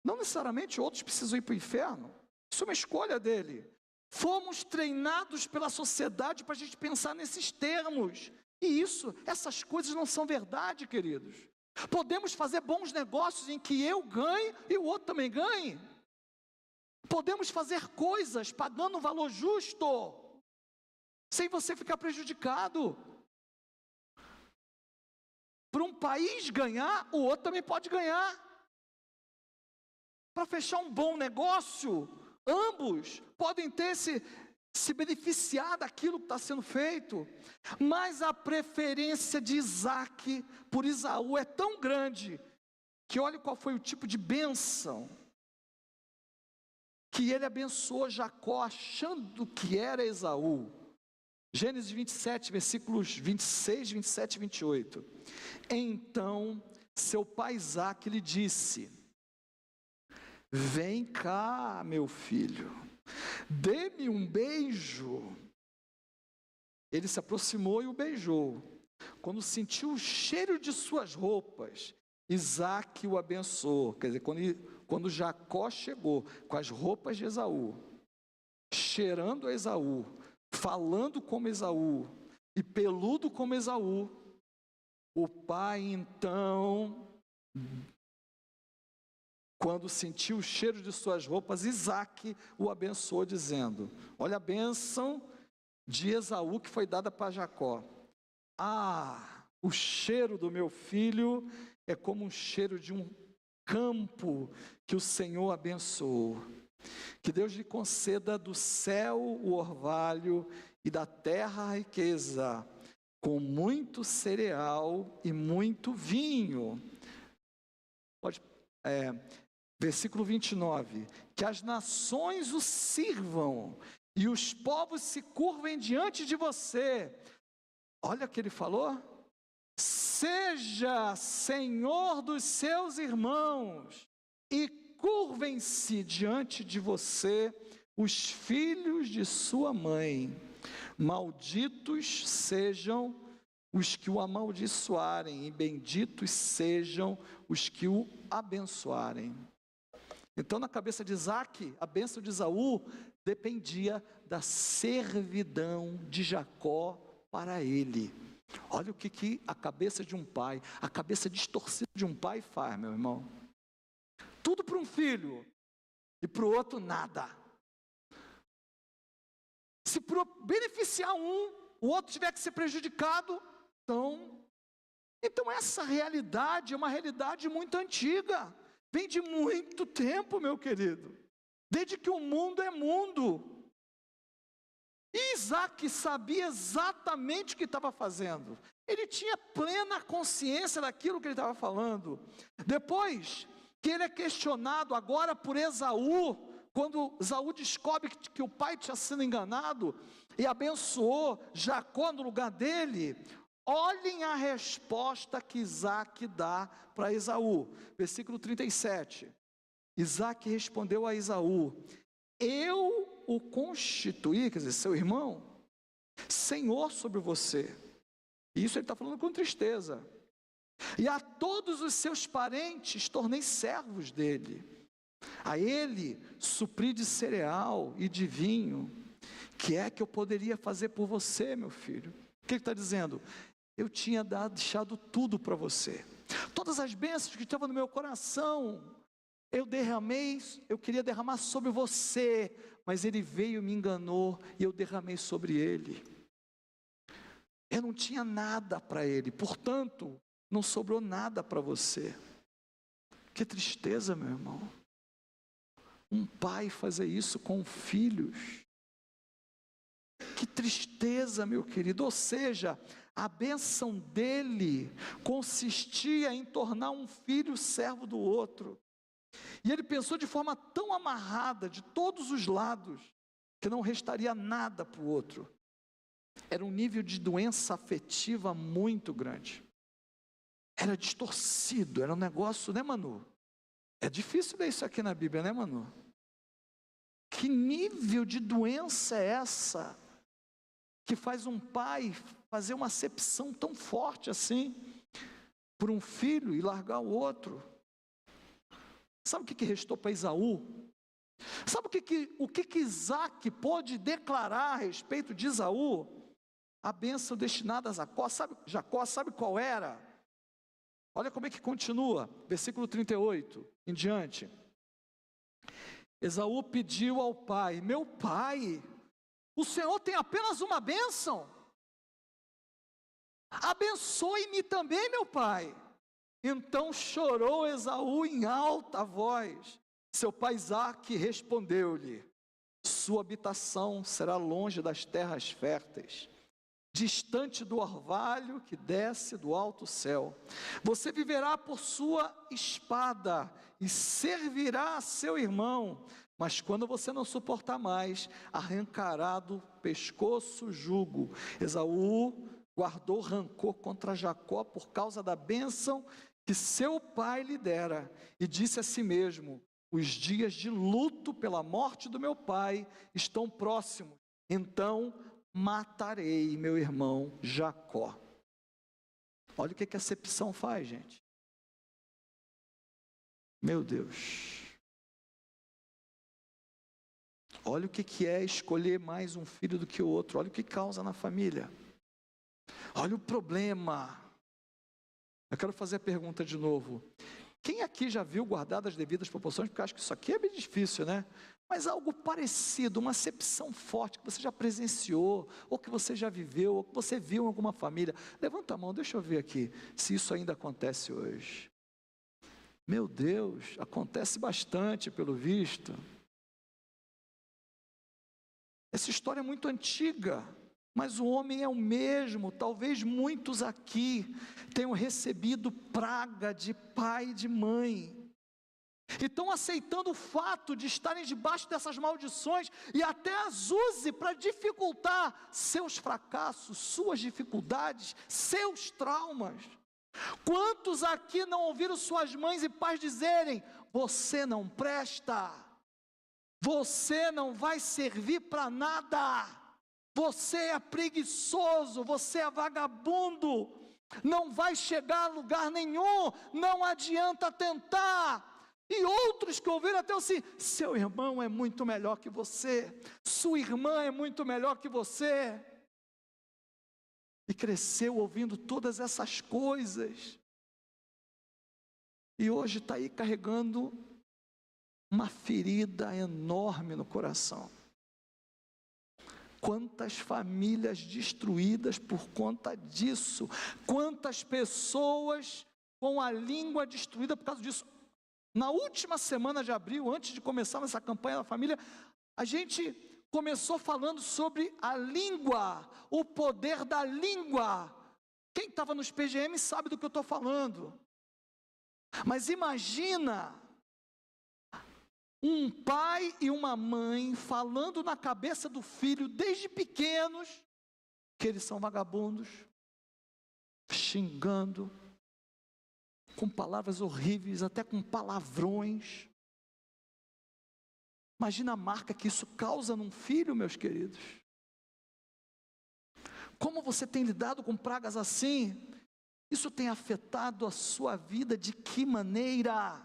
não necessariamente outros precisam ir para o inferno. Isso é uma escolha dele. Fomos treinados pela sociedade para a gente pensar nesses termos. E essas coisas não são verdade, queridos. Podemos fazer bons negócios em que eu ganhe e o outro também ganhe. Podemos fazer coisas pagando um valor justo, sem você ficar prejudicado. Para um país ganhar, o outro também pode ganhar. Para fechar um bom negócio, ambos podem se beneficiar daquilo que está sendo feito. Mas a preferência de Isaac por Esaú é tão grande, que olha qual foi o tipo de bênção, que ele abençoou Jacó achando que era Esaú. Gênesis 27, versículos 26, 27 e 28. Então seu pai Isaac lhe disse: vem cá, meu filho, dê-me um beijo. Ele se aproximou e o beijou. Quando sentiu o cheiro de suas roupas, Isaac o abençoou. Quer dizer, quando Jacó chegou com as roupas de Esaú, cheirando a Esaú, falando como Esaú e peludo como Esaú, o pai então, quando sentiu o cheiro de suas roupas, Isaque o abençoou dizendo: olha a bênção de Esaú que foi dada para Jacó. Ah, o cheiro do meu filho é como um cheiro de um campo que o Senhor abençoou. Que Deus lhe conceda do céu o orvalho e da terra a riqueza, com muito cereal e muito vinho. Versículo 29. Que as nações o sirvam e os povos se curvem diante de você. Olha o que ele falou. Seja senhor dos seus irmãos e curvem-se diante de você os filhos de sua mãe. Malditos sejam os que o amaldiçoarem e benditos sejam os que o abençoarem. Então, na cabeça de Isaque, a bênção de Esaú dependia da servidão de Jacó para ele. Olha o que a cabeça de um pai, a cabeça distorcida de um pai faz, meu irmão. Tudo para um filho e para o outro nada. Se para beneficiar um, o outro tiver que ser prejudicado, então essa realidade é uma realidade muito antiga. Vem de muito tempo, meu querido. Desde que o mundo é mundo. E Isaque sabia exatamente o que estava fazendo. Ele tinha plena consciência daquilo que ele estava falando. Depois que ele é questionado agora por Esaú, quando Esaú descobre que o pai tinha sido enganado e abençoou Jacó no lugar dele, olhem a resposta que Isaque dá para Esaú. Versículo 37. Isaque respondeu a Esaú: eu o constituí, quer dizer, seu irmão, senhor sobre você. Isso ele está falando com tristeza. E a todos os seus parentes tornei servos dele. A ele supri de cereal e de vinho. Que é que eu poderia fazer por você, meu filho? O que ele está dizendo? Eu tinha deixado tudo para você. Todas as bênçãos que estavam no meu coração, eu queria derramar sobre você, mas ele veio e me enganou e eu derramei sobre ele. Eu não tinha nada para ele, portanto, não sobrou nada para você. Que tristeza, meu irmão. Um pai fazer isso com filhos. Que tristeza, meu querido. Ou seja, a bênção dele consistia em tornar um filho servo do outro. E ele pensou de forma tão amarrada, de todos os lados, que não restaria nada para o outro. Era um nível de doença afetiva muito grande. Era distorcido, era um negócio, né, Manu? É difícil ler isso aqui na Bíblia, né, Manu? Que nível de doença é essa? Que faz um pai fazer uma acepção tão forte assim, por um filho e largar o outro. Sabe o que restou para Esaú? Sabe o que Isaque pôde declarar a respeito de Esaú? A bênção destinada a Jacó, sabe qual era? Olha como é que continua, versículo 38 em diante. Esaú pediu ao pai: meu pai, o Senhor tem apenas uma bênção? Abençoe-me também, meu pai. Então chorou Esaú em alta voz. Seu pai Isaque respondeu-lhe: sua habitação será longe das terras férteis, distante do orvalho que desce do alto céu. Você viverá por sua espada e servirá a seu irmão, mas quando você não suportar mais, arrancará do pescoço o jugo. Esaú guardou rancor contra Jacó por causa da bênção que seu pai lhe dera, e disse a si mesmo: os dias de luto pela morte do meu pai estão próximos, então matarei meu irmão Jacó. Olha o que a acepção faz, gente. Meu Deus. Olha o que é escolher mais um filho do que o outro. Olha o que causa na família. Olha o problema. Eu quero fazer a pergunta de novo. Quem aqui já viu, guardado as devidas proporções, porque eu acho que isso aqui é bem difícil, né? Mas algo parecido, uma acepção forte que você já presenciou, ou que você já viveu, ou que você viu em alguma família. Levanta a mão, deixa eu ver aqui, se isso ainda acontece hoje. Meu Deus, acontece bastante, pelo visto. Essa história é muito antiga, mas o homem é o mesmo. Talvez muitos aqui tenham recebido praga de pai e de mãe, e estão aceitando o fato de estarem debaixo dessas maldições, e até as use para dificultar seus fracassos, suas dificuldades, seus traumas. Quantos aqui não ouviram suas mães e pais dizerem: você não presta, você não vai servir para nada, você é preguiçoso, você é vagabundo, não vai chegar a lugar nenhum, não adianta tentar. E outros que ouviram até assim: seu irmão é muito melhor que você, sua irmã é muito melhor que você. E cresceu ouvindo todas essas coisas, e hoje está aí carregando uma ferida enorme no coração. Quantas famílias destruídas por conta disso, quantas pessoas com a língua destruída por causa disso. Na última semana de abril, antes de começar essa campanha da família, a gente começou falando sobre a língua, o poder da língua. Quem estava nos PGM sabe do que eu estou falando. Mas imagina um pai e uma mãe falando na cabeça do filho desde pequenos que eles são vagabundos, xingando, com palavras horríveis, até com palavrões. Imagina a marca que isso causa num filho, meus queridos. Como você tem lidado com pragas assim? Isso tem afetado a sua vida de que maneira?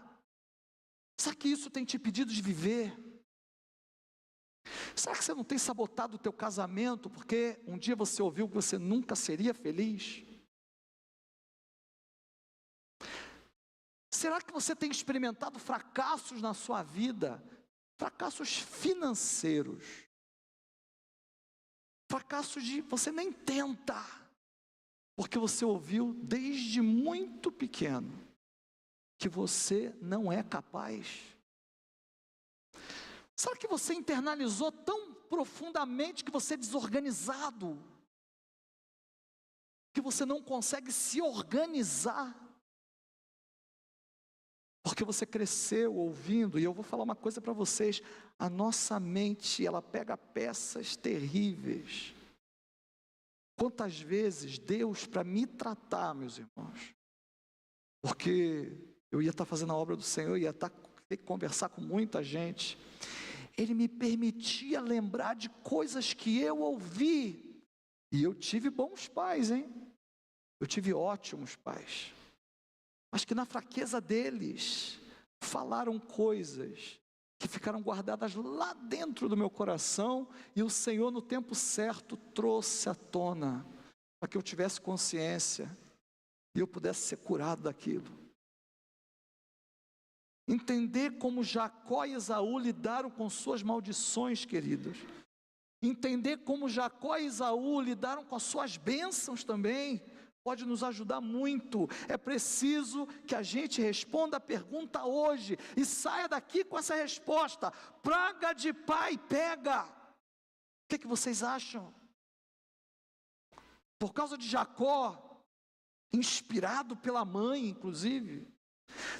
Será que isso tem te impedido de viver? Será que você não tem sabotado o teu casamento porque um dia você ouviu que você nunca seria feliz? Será que você tem experimentado fracassos na sua vida? Fracassos financeiros, fracassos de você nem tenta, porque você ouviu desde muito pequeno que você não é capaz. Será que você internalizou tão profundamente que você é desorganizado, que você não consegue se organizar? Porque você cresceu ouvindo, e eu vou falar uma coisa para vocês: a nossa mente, ela pega peças terríveis. Quantas vezes Deus, para me tratar, meus irmãos, porque eu ia estar fazendo a obra do Senhor, ia ter que conversar com muita gente, Ele me permitia lembrar de coisas que eu ouvi, e eu tive bons pais, hein? Eu tive ótimos pais, mas que na fraqueza deles, falaram coisas que ficaram guardadas lá dentro do meu coração, e o Senhor no tempo certo trouxe à tona, para que eu tivesse consciência, e eu pudesse ser curado daquilo. Entender como Jacó e Esaú lidaram com suas maldições, queridos. Entender como Jacó e Esaú lidaram com as suas bênçãos também, pode nos ajudar muito. É preciso que a gente responda a pergunta hoje e saia daqui com essa resposta: praga de pai pega. O que vocês acham? Por causa de Jacó, inspirado pela mãe, inclusive,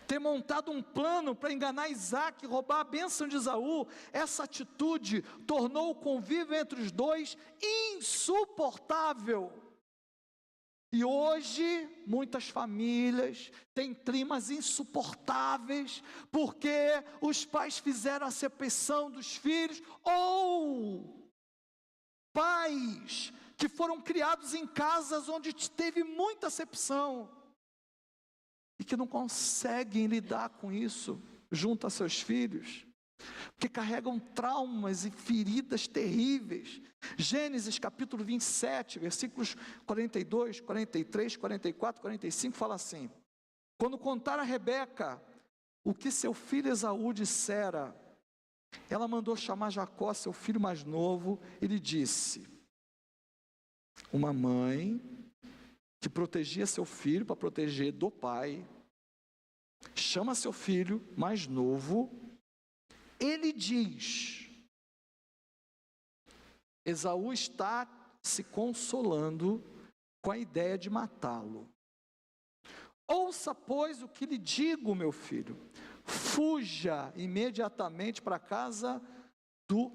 ter montado um plano para enganar Isaac e roubar a bênção de Esaú, essa atitude tornou o convívio entre os dois insuportável. E hoje, muitas famílias têm climas insuportáveis, porque os pais fizeram acepção dos filhos, ou pais que foram criados em casas onde teve muita acepção, e que não conseguem lidar com isso junto a seus filhos. porque carregam traumas e feridas terríveis. Gênesis capítulo 27, versículos 42, 43, 44, 45, fala assim: quando contaram a Rebeca o que seu filho Esaú dissera, ela mandou chamar Jacó, seu filho mais novo, e lhe disse: uma mãe que protegia seu filho para proteger do pai, chama seu filho mais novo, ele diz: Esaú está se consolando com a ideia de matá-lo. Ouça, pois, o que lhe digo, meu filho. Fuja imediatamente para a casa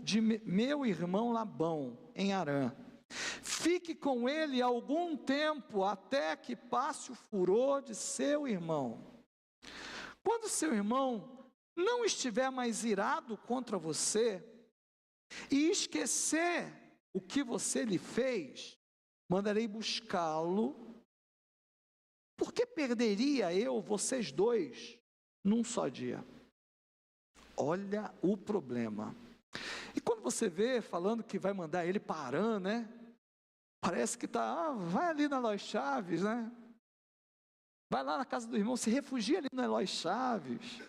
de meu irmão Labão, em Harã. Fique com ele algum tempo, até que passe o furor de seu irmão. Quando seu irmão não estiver mais irado contra você, e esquecer o que você lhe fez, mandarei buscá-lo. Por que perderia eu vocês dois num só dia? Olha o problema. E quando você vê falando que vai mandar ele para Harã, né? Parece que vai ali na Eloy Chaves, né? Vai lá na casa do irmão, se refugia ali na Eloy Chaves.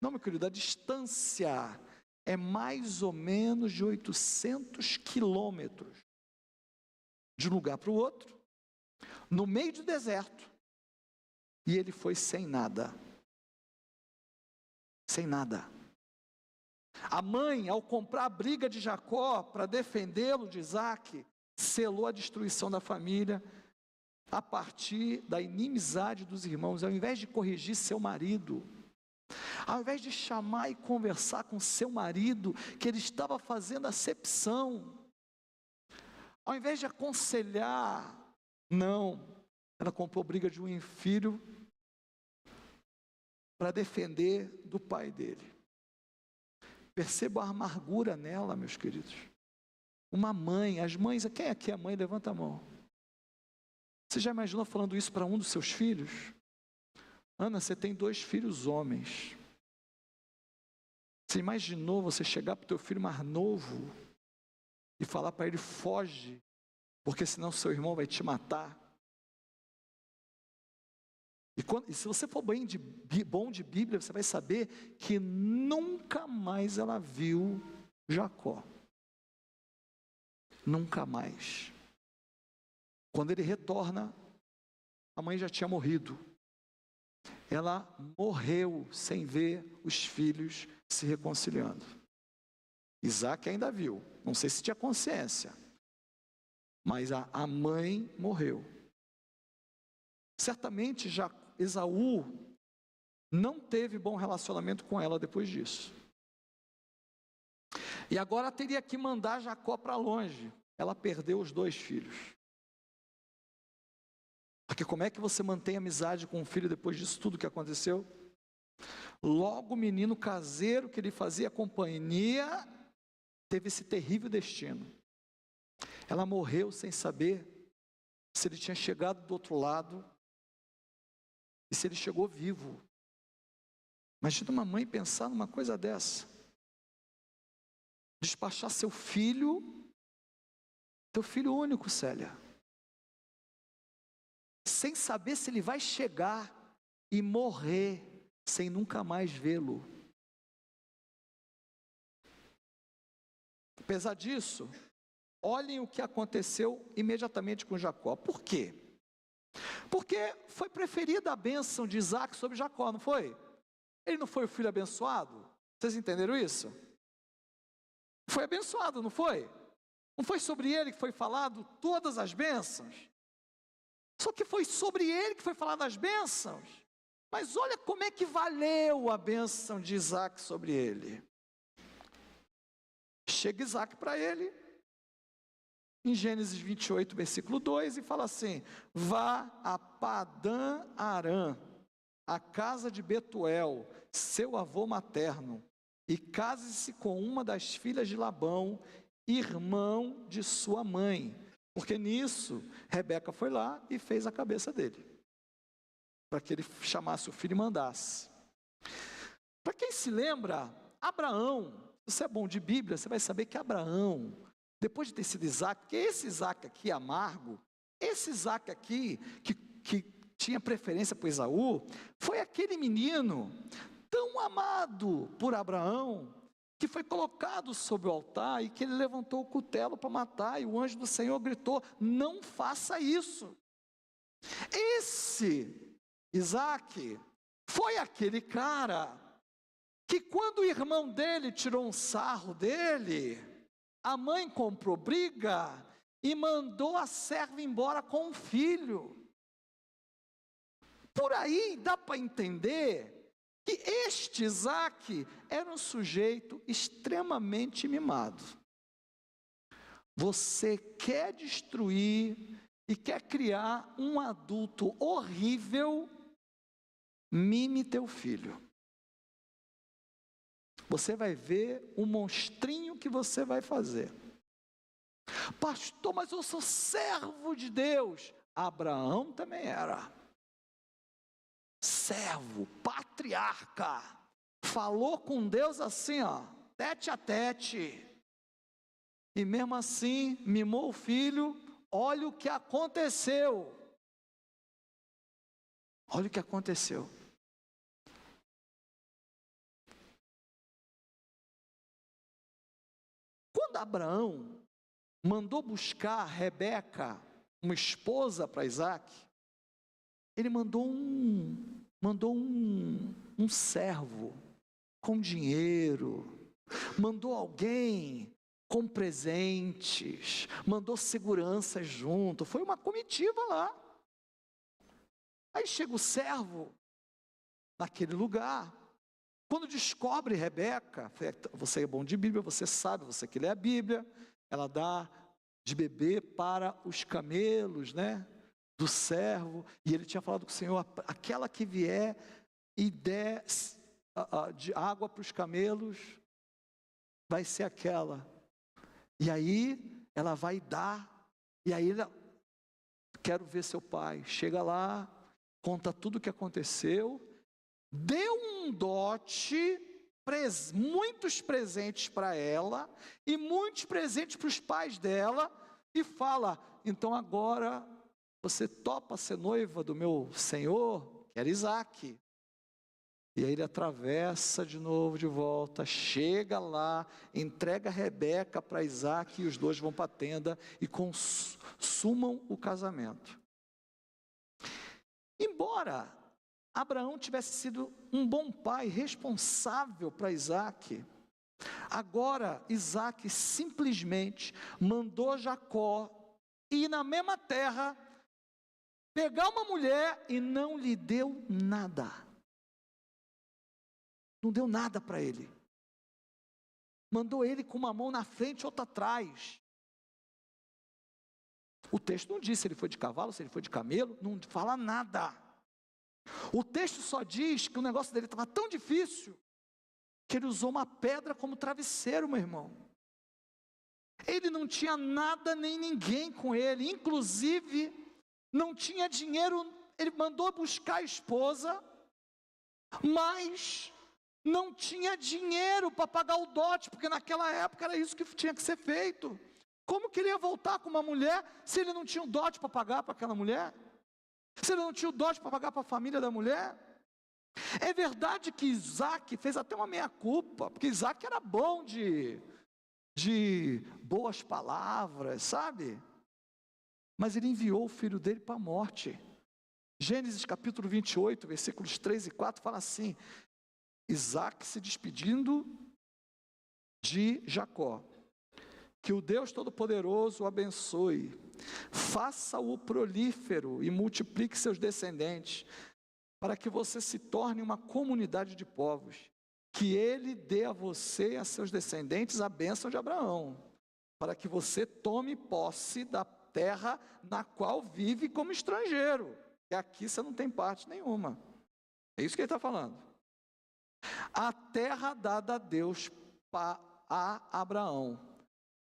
Não, meu querido, a distância é mais ou menos de 800 quilômetros, de um lugar para o outro, no meio do deserto, e ele foi sem nada. Sem nada. A mãe, ao comprar a briga de Jacó para defendê-lo de Isaac, selou a destruição da família a partir da inimizade dos irmãos. Ao invés de corrigir seu marido, ao invés de chamar e conversar com seu marido, que ele estava fazendo acepção, ao invés de aconselhar, não, ela comprou briga de um filho para defender do pai dele. Perceba a amargura nela, meus queridos. Uma mãe, as mães, quem aqui é mãe? Levanta a mão. Você já imaginou falando isso para um dos seus filhos? Ana, você tem 2 filhos homens. Você imaginou você chegar para o teu filho mais novo e falar para ele: foge, porque senão seu irmão vai te matar? E se você for bom de Bíblia, você vai saber que nunca mais ela viu Jacó. Nunca mais. Quando ele retorna, a mãe já tinha morrido. Ela morreu sem ver os filhos se reconciliando. Isaac ainda viu, não sei se tinha consciência, mas a mãe morreu. Certamente Esaú não teve bom relacionamento com ela depois disso. E agora teria que mandar Jacó para longe. Ela perdeu os 2 filhos. Porque como é que você mantém amizade com um filho depois disso tudo que aconteceu? Logo o menino caseiro que lhe fazia companhia teve esse terrível destino. Ela morreu sem saber se ele tinha chegado do outro lado e se ele chegou vivo. Imagina uma mãe pensar numa coisa dessa. Despachar seu filho, teu filho único, Célia, sem saber se ele vai chegar e morrer sem nunca mais vê-lo. Apesar disso, olhem o que aconteceu imediatamente com Jacó. Por quê? Porque foi preferida a bênção de Isaac sobre Jacó, não foi? Ele não foi o filho abençoado? Vocês entenderam isso? Foi abençoado, não foi? Não foi sobre ele que foi falado todas as bênçãos? Só que foi sobre ele que foi falado as bênçãos. Mas olha como é que valeu a bênção de Isaac sobre ele. Chega Isaac para ele, em Gênesis 28, versículo 2, e fala assim: vá a Padã Arã, a casa de Betuel, seu avô materno, e case-se com uma das filhas de Labão, irmão de sua mãe. Porque nisso, Rebeca foi lá e fez a cabeça dele, para que ele chamasse o filho e mandasse. Para quem se lembra, Abraão, se você é bom de Bíblia, você vai saber que Abraão, depois de ter sido Isaac, porque esse Isaac aqui amargo, esse Isaac aqui, que tinha preferência por Esaú, foi aquele menino tão amado por Abraão, que foi colocado sobre o altar e que ele levantou o cutelo para matar, e o anjo do Senhor gritou: não faça isso. Esse Isaac foi aquele cara que, quando o irmão dele tirou um sarro dele, a mãe comprou briga e mandou a serva embora com o filho. Por aí dá para entender que este Isaac era um sujeito extremamente mimado. Você quer destruir e quer criar um adulto horrível, mime teu filho. Você vai ver o monstrinho que você vai fazer. Pastor, mas eu sou servo de Deus. Abraão também era. Servo, patriarca, falou com Deus assim, ó, tete a tete, e mesmo assim, mimou o filho. Olha o que aconteceu, olha o que aconteceu. Quando Abraão mandou buscar Rebeca, uma esposa para Isaac, ele mandou um servo com dinheiro, mandou alguém com presentes, mandou segurança junto, foi uma comitiva lá. Aí chega o servo naquele lugar, quando descobre Rebeca, você é bom de Bíblia, você sabe, você que lê a Bíblia, ela dá de beber para os camelos, né? Do servo, e ele tinha falado com o Senhor: aquela que vier e der de água para os camelos, vai ser aquela. E aí ela vai dar, e aí ele: quero ver seu pai. Chega lá, conta tudo o que aconteceu, deu um dote, muitos presentes para ela, e muitos presentes para os pais dela, e fala: então agora você topa ser noiva do meu senhor, que era Isaac. E aí ele atravessa de novo de volta, chega lá, entrega Rebeca para Isaac, e os dois vão para a tenda e consumam o casamento. Embora Abraão tivesse sido um bom pai, responsável para Isaac, agora Isaac simplesmente mandou Jacó ir na mesma terra, pegar uma mulher, e não lhe deu nada. Não deu nada para ele. Mandou ele com uma mão na frente e outra atrás. O texto não diz se ele foi de cavalo, se ele foi de camelo, não fala nada. O texto só diz que o negócio dele estava tão difícil que ele usou uma pedra como travesseiro, meu irmão. Ele não tinha nada nem ninguém com ele, inclusive não tinha dinheiro. Ele mandou buscar a esposa, mas não tinha dinheiro para pagar o dote, porque naquela época era isso que tinha que ser feito. Como que ele ia voltar com uma mulher se ele não tinha um dote para pagar para aquela mulher? Se ele não tinha o dote para pagar para a família da mulher? É verdade que Isaac fez até uma meia-culpa, porque Isaac era bom de boas palavras, sabe? Mas ele enviou o filho dele para a morte. Gênesis capítulo 28, versículos 3 e 4, fala assim: Isaac se despedindo de Jacó: que o Deus Todo-Poderoso o abençoe, faça-o prolífero e multiplique seus descendentes, para que você se torne uma comunidade de povos, que ele dê a você e a seus descendentes a bênção de Abraão, para que você tome posse da terra na qual vive como estrangeiro, e aqui você não tem parte nenhuma. É isso que ele está falando. A terra dada a Deus a Abraão.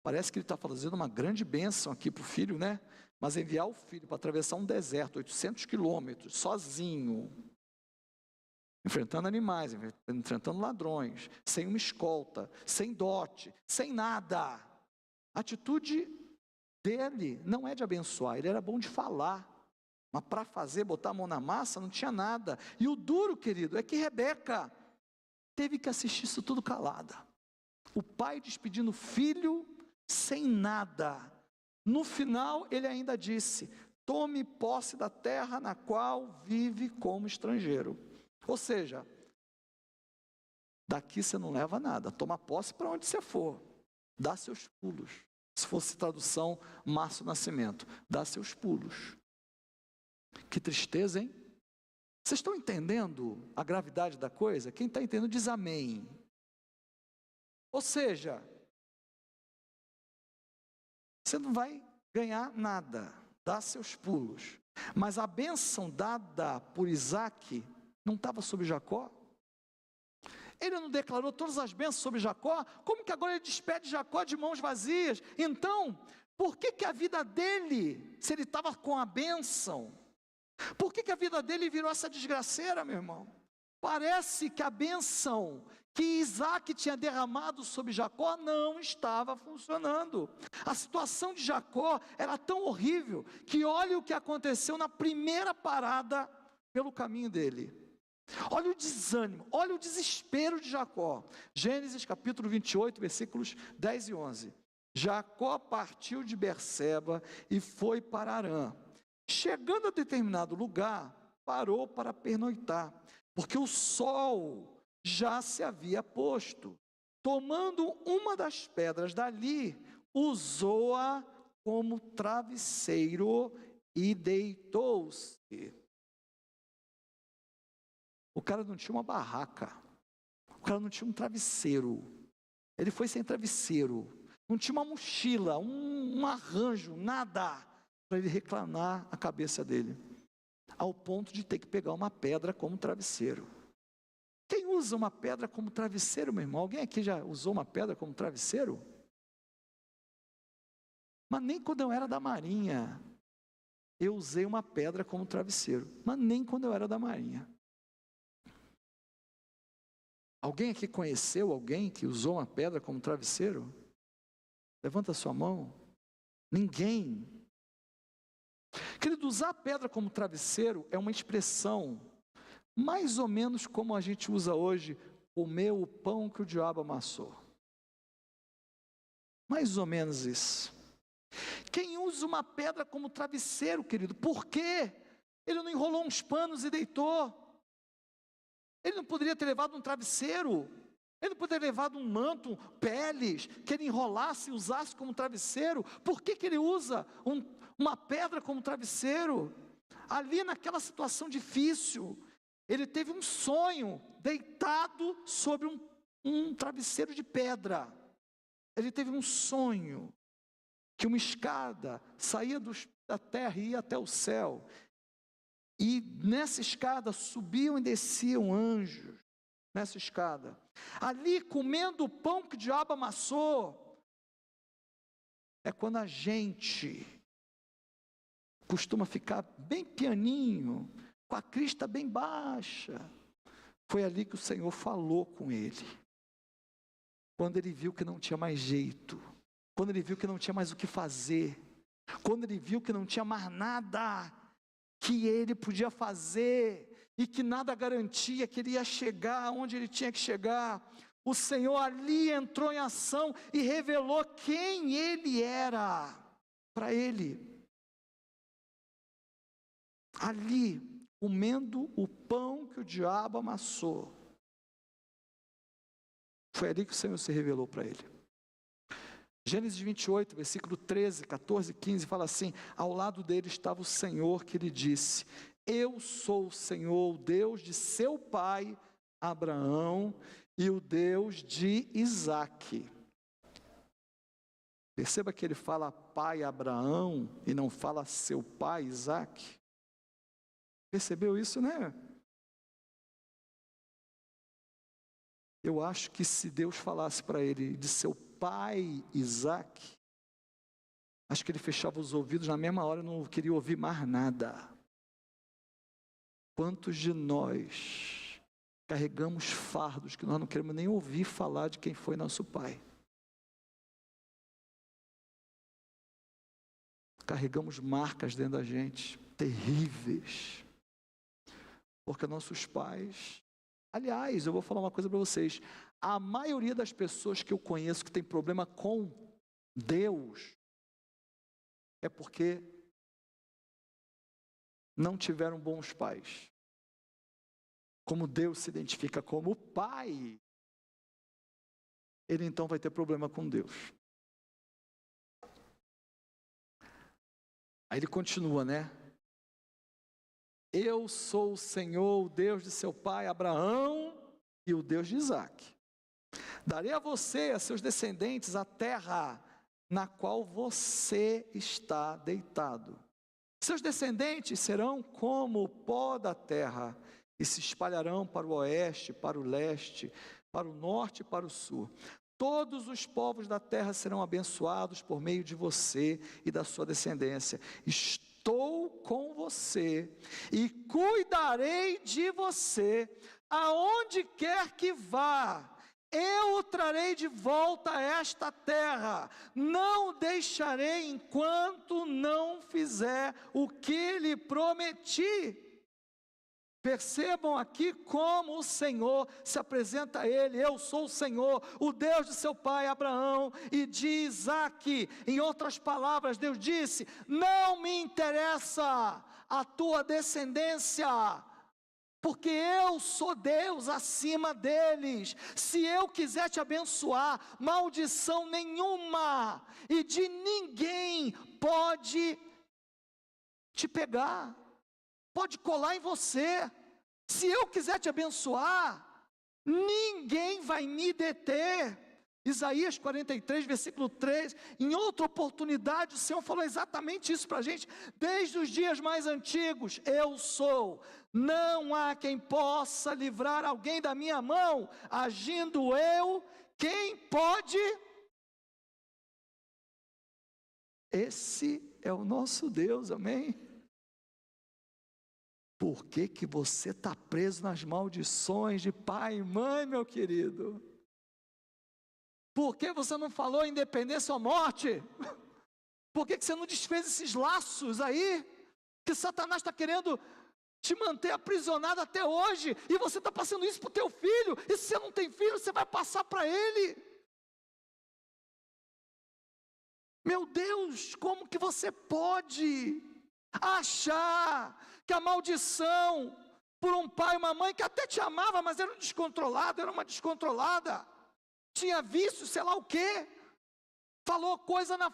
Parece que ele está fazendo uma grande bênção aqui para o filho, né? Mas enviar o filho para atravessar um deserto, 800 quilômetros, sozinho, enfrentando animais, enfrentando ladrões, sem uma escolta, sem dote, sem nada. A atitude dele não é de abençoar, ele era bom de falar, mas para fazer, botar a mão na massa, não tinha nada. E o duro, querido, é que Rebeca teve que assistir isso tudo calada. O pai despedindo o filho sem nada. No final, ele ainda disse: tome posse da terra na qual vive como estrangeiro. Ou seja, daqui você não leva nada, toma posse para onde você for, dá seus pulos. Se fosse tradução Márcio Nascimento, dá seus pulos. Que tristeza, hein? Vocês estão entendendo a gravidade da coisa? Quem está entendendo diz amém. Ou seja, você não vai ganhar nada, dá seus pulos. Mas a bênção dada por Isaac não estava sobre Jacó? Ele não declarou todas as bênçãos sobre Jacó? Como que agora ele despede Jacó de mãos vazias? Então, por que a vida dele, se ele estava com a bênção, por que a vida dele virou essa desgraceira, meu irmão? Parece que a bênção que Isaac tinha derramado sobre Jacó não estava funcionando. A situação de Jacó era tão horrível que olha o que aconteceu na primeira parada pelo caminho dele. Olha o desânimo, olha o desespero de Jacó. Gênesis capítulo 28, versículos 10 e 11. Jacó partiu de Berseba e foi para Harã. Chegando a determinado lugar, parou para pernoitar, porque o sol já se havia posto. Tomando uma das pedras dali, usou-a como travesseiro e deitou-se. O cara não tinha uma barraca, o cara não tinha um travesseiro, ele foi sem travesseiro, não tinha uma mochila, um arranjo, nada, para ele reclinar a cabeça dele, ao ponto de ter que pegar uma pedra como travesseiro. Quem usa uma pedra como travesseiro, meu irmão? Alguém aqui já usou uma pedra como travesseiro? Mas nem quando eu era da Marinha, eu usei uma pedra como travesseiro, mas nem quando eu era da Marinha. Alguém aqui conheceu alguém que usou uma pedra como travesseiro? Levanta a sua mão. Ninguém. Querido, usar a pedra como travesseiro é uma expressão mais ou menos como a gente usa hoje, comer o pão que o diabo amassou. Mais ou menos isso. Quem usa uma pedra como travesseiro, querido, por quê? Ele não enrolou uns panos e deitou. Ele não poderia ter levado um travesseiro, ele não poderia ter levado um manto, peles, que ele enrolasse e usasse como travesseiro. Por que ele usa uma pedra como travesseiro? Ali naquela situação difícil, ele teve um sonho, deitado sobre um travesseiro de pedra. Ele teve um sonho, que uma escada saía da terra e ia até o céu. E nessa escada subiam e desciam anjos, nessa escada. Ali comendo o pão que o diabo amassou, é quando a gente costuma ficar bem pianinho, com a crista bem baixa. Foi ali que o Senhor falou com ele. Quando ele viu que não tinha mais jeito, quando ele viu que não tinha mais o que fazer, quando ele viu que não tinha mais nada que ele podia fazer, e que nada garantia que ele ia chegar onde ele tinha que chegar, o Senhor ali entrou em ação e revelou quem ele era para ele. Ali, comendo o pão que o diabo amassou, foi ali que o Senhor se revelou para ele. Gênesis 28, versículo 13, 14, 15, fala assim: ao lado dele estava o Senhor que lhe disse: eu sou o Senhor, o Deus de seu pai Abraão e o Deus de Isaque. Perceba que ele fala pai Abraão e não fala seu pai Isaque. Percebeu isso, né? Eu acho que se Deus falasse para ele de seu pai Isaque, acho que ele fechava os ouvidos na mesma hora e não queria ouvir mais nada. Quantos de nós carregamos fardos que nós não queremos nem ouvir falar de quem foi nosso pai. Carregamos marcas dentro da gente, terríveis, porque nossos pais... Aliás, eu vou falar uma coisa para vocês, a maioria das pessoas que eu conheço que tem problema com Deus, é porque não tiveram bons pais. Como Deus se identifica como pai, ele então vai ter problema com Deus. Aí ele continua, né? Eu sou o Senhor, o Deus de seu pai Abraão e o Deus de Isaque. Darei a você e a seus descendentes a terra na qual você está deitado. Seus descendentes serão como o pó da terra e se espalharão para o oeste, para o leste, para o norte e para o sul. Todos os povos da terra serão abençoados por meio de você e da sua descendência. Estou com você e cuidarei de você aonde quer que vá. Eu o trarei de volta a esta terra, não o deixarei enquanto não fizer o que lhe prometi. Percebam aqui como o Senhor se apresenta a ele. Eu sou o Senhor, o Deus de seu pai Abraão e de Isaque. Em outras palavras, Deus disse: não me interessa a tua descendência, porque eu sou Deus acima deles. Se eu quiser te abençoar, maldição nenhuma e de ninguém pode te pegar, pode colar em você. Se eu quiser te abençoar, ninguém vai me deter. Isaías 43, versículo 3, em outra oportunidade o Senhor falou exatamente isso para a gente, desde os dias mais antigos, eu sou, não há quem possa livrar alguém da minha mão, agindo eu, quem pode? Esse é o nosso Deus, amém? Por que que você está preso nas maldições de pai e mãe, meu querido? Por que você não falou independência ou morte? Por que você não desfez esses laços aí? Que Satanás está querendo te manter aprisionado até hoje. E você está passando isso para o teu filho. E se você não tem filho, você vai passar para ele. Meu Deus, como que você pode achar que a maldição por um pai e uma mãe que até te amava, mas era um descontrolado, era uma descontrolada, tinha vício, sei lá o quê, falou coisa na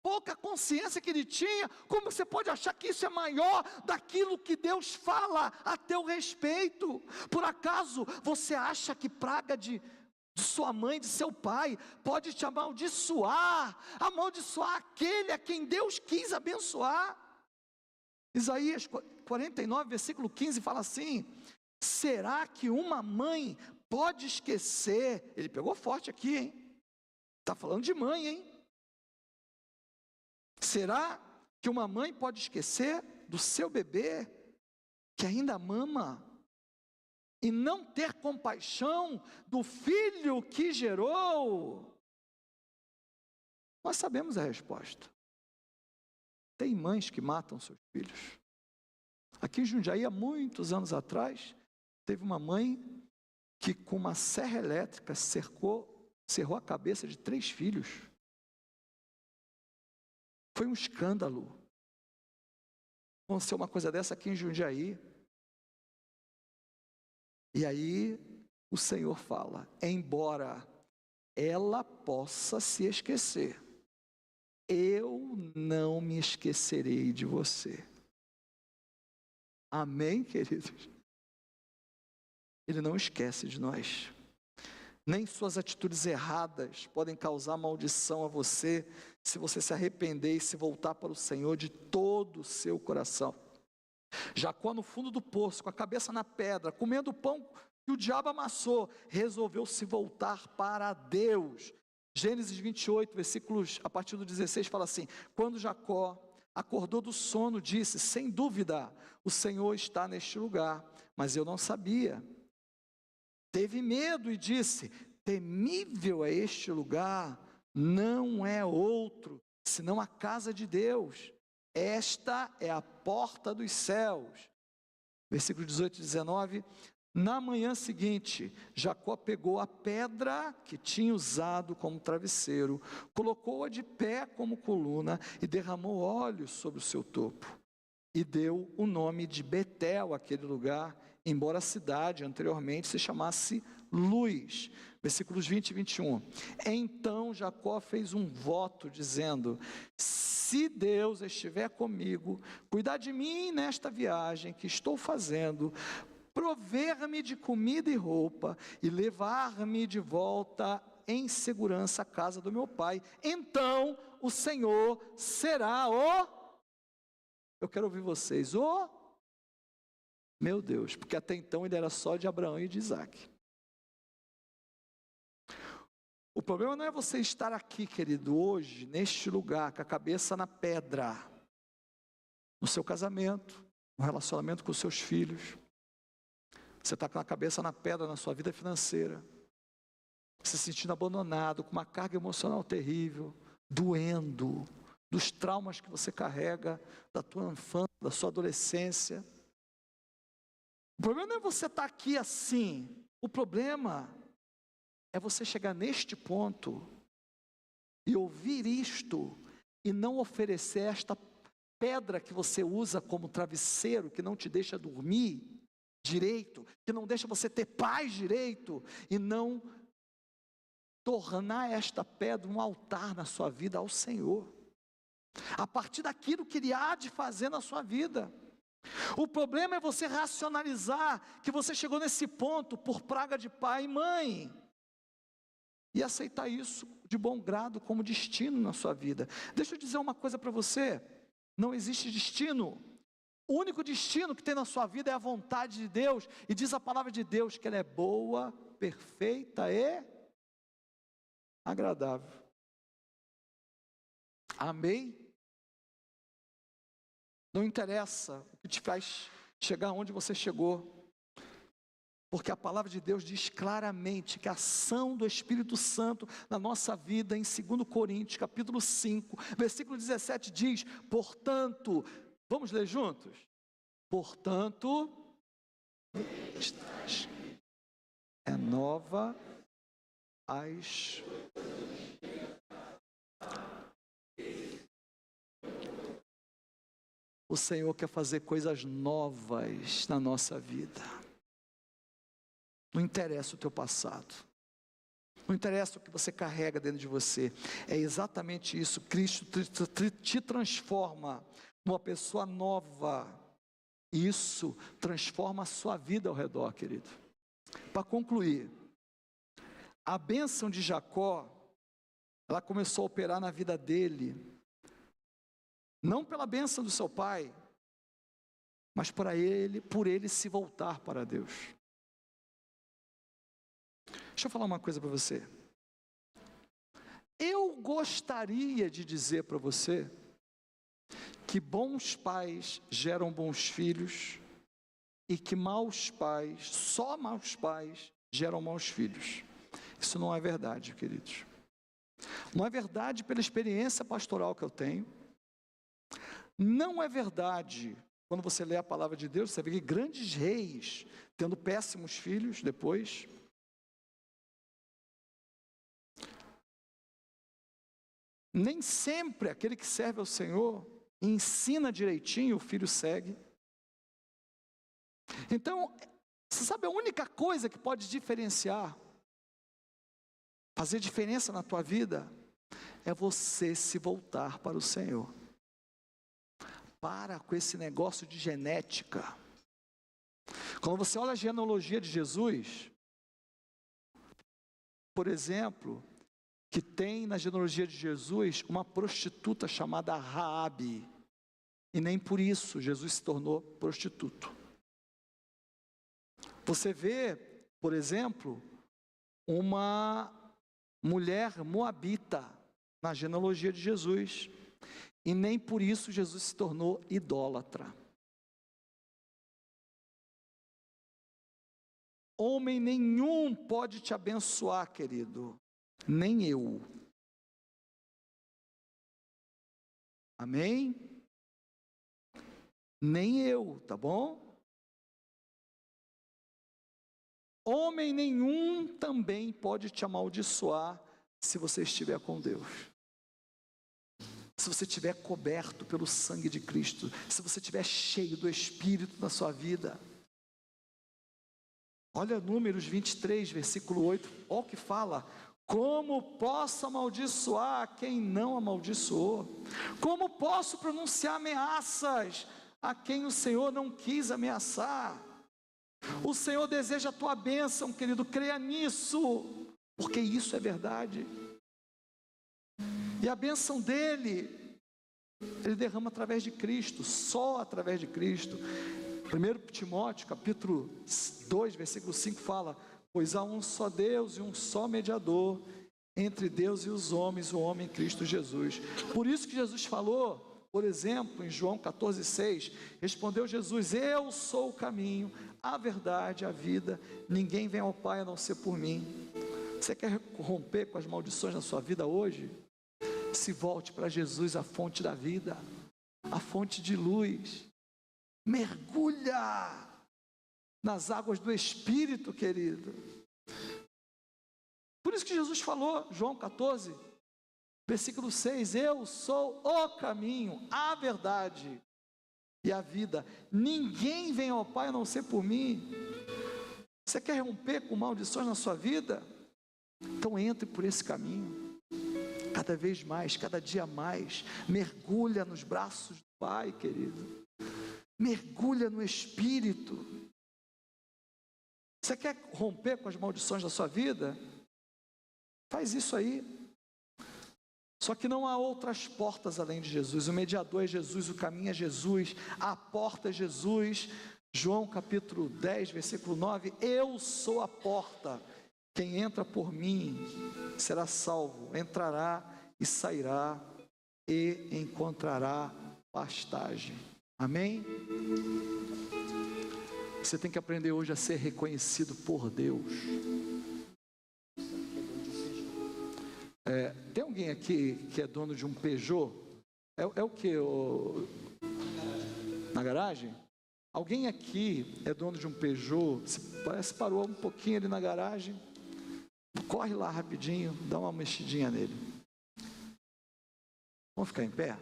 pouca consciência que ele tinha, como você pode achar que isso é maior daquilo que Deus fala a teu respeito? Por acaso você acha que praga de sua mãe, de seu pai, pode te amaldiçoar aquele a quem Deus quis abençoar? Isaías 49, versículo 15 fala assim: será que uma mãe pode esquecer? Ele pegou forte aqui, hein? Está falando de mãe, hein? Será que uma mãe pode esquecer do seu bebê que ainda mama e não ter compaixão do filho que gerou? Nós sabemos a resposta. Tem mães que matam seus filhos. Aqui em Jundiaí, há muitos anos atrás, teve uma mãe que com uma serra elétrica cerrou a cabeça de 3 filhos. Foi um escândalo. Aconteceu uma coisa dessa aqui em Jundiaí. E aí o Senhor fala: embora ela possa se esquecer, eu não me esquecerei de você. Amém, queridos? Ele não esquece de nós. Nem suas atitudes erradas podem causar maldição a você, se você se arrepender e se voltar para o Senhor de todo o seu coração. Jacó, no fundo do poço, com a cabeça na pedra, comendo o pão que o diabo amassou, resolveu se voltar para Deus. Gênesis 28, versículos a partir do 16, fala assim: quando Jacó acordou do sono, disse: sem dúvida, o Senhor está neste lugar, mas eu não sabia teve medo e disse: temível é este lugar, não é outro, senão a casa de Deus. Esta é a porta dos céus. Versículo 18 e 19. Na manhã seguinte, Jacó pegou a pedra que tinha usado como travesseiro, colocou-a de pé como coluna e derramou óleo sobre o seu topo. E deu o nome de Betel àquele lugar, embora a cidade anteriormente se chamasse Luz. Versículos 20 e 21. Então Jacó fez um voto dizendo: se Deus estiver comigo, cuidar de mim nesta viagem que estou fazendo, prover-me de comida e roupa e levar-me de volta em segurança à casa do meu pai, então o Senhor será eu quero ouvir vocês, meu Deus, porque até então ele era só de Abraão e de Isaac. O problema não é você estar aqui, querido, hoje, neste lugar, com a cabeça na pedra, no seu casamento, no relacionamento com os seus filhos. Você está com a cabeça na pedra na sua vida financeira, se sentindo abandonado, com uma carga emocional terrível, doendo, dos traumas que você carrega, da tua infância, da sua adolescência. O problema não é você estar aqui assim, o problema é você chegar neste ponto e ouvir isto e não oferecer esta pedra que você usa como travesseiro, que não te deixa dormir direito, que não deixa você ter paz direito, e não tornar esta pedra um altar na sua vida ao Senhor, a partir daquilo que Ele há de fazer na sua vida. O problema é você racionalizar que você chegou nesse ponto por praga de pai e mãe, e aceitar isso de bom grado como destino na sua vida. Deixa eu dizer uma coisa para você: não existe destino. O único destino que tem na sua vida é a vontade de Deus, e diz a palavra de Deus que ela é boa, perfeita e agradável. Amém? Não interessa o que te faz chegar onde você chegou, porque a palavra de Deus diz claramente que a ação do Espírito Santo na nossa vida, em 2 Coríntios, capítulo 5, versículo 17 diz: portanto, vamos ler juntos? Portanto, é nova as... O Senhor quer fazer coisas novas na nossa vida. Não interessa o teu passado, não interessa o que você carrega dentro de você, é exatamente isso. Cristo te transforma numa pessoa nova, e isso transforma a sua vida ao redor, querido. Para concluir, a bênção de Jacó, ela começou a operar na vida dele, não pela bênção do seu pai, mas por ele se voltar para Deus. Deixa eu falar uma coisa para você. Eu gostaria de dizer para você que bons pais geram bons filhos, e que maus pais, só maus pais, geram maus filhos. Isso não é verdade, queridos. Não é verdade pela experiência pastoral que eu tenho. Não é verdade quando você lê a palavra de Deus, você vê que grandes reis tendo péssimos filhos depois. Nem sempre aquele que serve ao Senhor e ensina direitinho, o filho segue. Então, você sabe a única coisa que pode diferenciar, fazer diferença na tua vida, é você se voltar para o Senhor. Para com esse negócio de genética. Quando você olha a genealogia de Jesus, por exemplo, que tem na genealogia de Jesus uma prostituta chamada Raabe, e nem por isso Jesus se tornou prostituto. Você vê, por exemplo, uma mulher moabita na genealogia de Jesus, e nem por isso Jesus se tornou idólatra. Homem nenhum pode te abençoar, querido, nem eu. Amém? Nem eu, tá bom? Homem nenhum também pode te amaldiçoar se você estiver com Deus. Se você estiver coberto pelo sangue de Cristo, se você estiver cheio do Espírito na sua vida. Olha Números 23, versículo 8, olha o que fala: como posso amaldiçoar quem não amaldiçoou? Como posso pronunciar ameaças a quem o Senhor não quis ameaçar? O Senhor deseja a tua bênção, querido, creia nisso, porque isso é verdade. E a bênção dele, ele derrama através de Cristo, só através de Cristo. 1 Timóteo, capítulo 2, versículo 5 fala: pois há um só Deus e um só mediador entre Deus e os homens, o homem Cristo Jesus. Por isso que Jesus falou, por exemplo, em João 14,6, respondeu Jesus: eu sou o caminho, a verdade, a vida, ninguém vem ao Pai a não ser por mim. Você quer romper com as maldições na sua vida hoje? Se volte para Jesus, a fonte da vida, a fonte de luz. Mergulha nas águas do Espírito, querido. Por isso que Jesus falou, João 14, versículo 6, eu sou o caminho, a verdade e a vida, ninguém vem ao Pai a não ser por mim. Você quer romper com maldições na sua vida? Então entre por esse caminho, cada vez mais, cada dia mais, mergulha nos braços do Pai, querido, mergulha no Espírito. Você quer romper com as maldições da sua vida? Faz isso aí. Só que não há outras portas além de Jesus. O mediador é Jesus, o caminho é Jesus, a porta é Jesus. João capítulo 10, versículo 9, eu sou a porta, quem entra por mim será salvo, entrará e sairá e encontrará pastagem. Amém? Você tem que aprender hoje a ser reconhecido por Deus. Tem alguém aqui que é dono de um Peugeot? É o que? Na garagem? Alguém aqui é dono de um Peugeot? Parece que parou um pouquinho ali na garagem. Corre lá rapidinho, dá uma mexidinha nele. Vamos ficar em pé?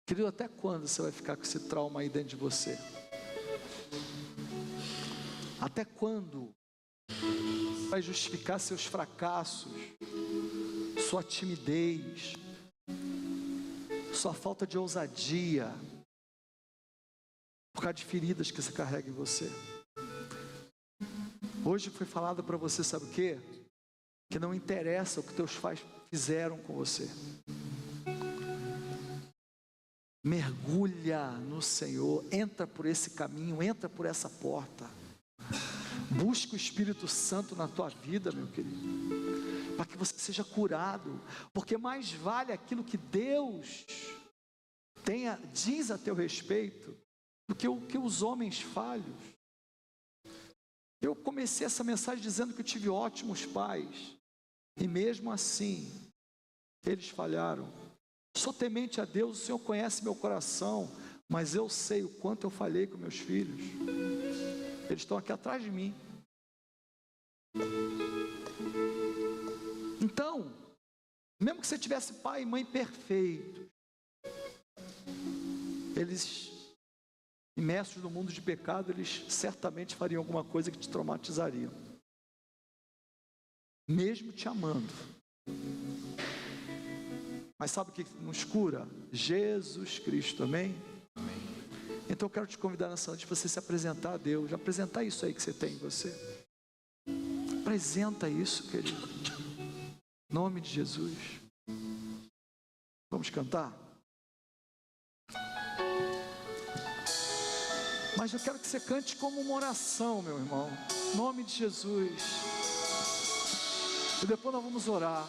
Querido, até quando você vai ficar com esse trauma aí dentro de você? Até quando vai justificar seus fracassos, sua timidez, sua falta de ousadia, por causa de feridas que você carrega em você? Hoje foi falado para você, sabe o quê? Que não interessa o que teus pais fizeram com você. Mergulha no Senhor, entra por esse caminho, entra por essa porta. Busca o Espírito Santo na tua vida, meu querido, para que você seja curado, porque mais vale aquilo que Deus diz a teu respeito, do que o que os homens falhos. Eu comecei essa mensagem dizendo que eu tive ótimos pais, e mesmo assim, eles falharam. Sou temente a Deus, o Senhor conhece meu coração, mas eu sei o quanto eu falhei com meus filhos. Eles estão aqui atrás de mim. Então, mesmo que você tivesse pai e mãe perfeitos, eles, imersos no mundo de pecado, eles certamente fariam alguma coisa que te traumatizariam, mesmo te amando. Mas sabe o que nos cura? Jesus Cristo, amém? Amém. Então eu quero te convidar nessa noite para você se apresentar a Deus, apresentar isso aí que você tem em você. Apresenta isso, querido, em nome de Jesus. Vamos cantar? Mas eu quero que você cante como uma oração, meu irmão, em nome de Jesus. E depois nós vamos orar.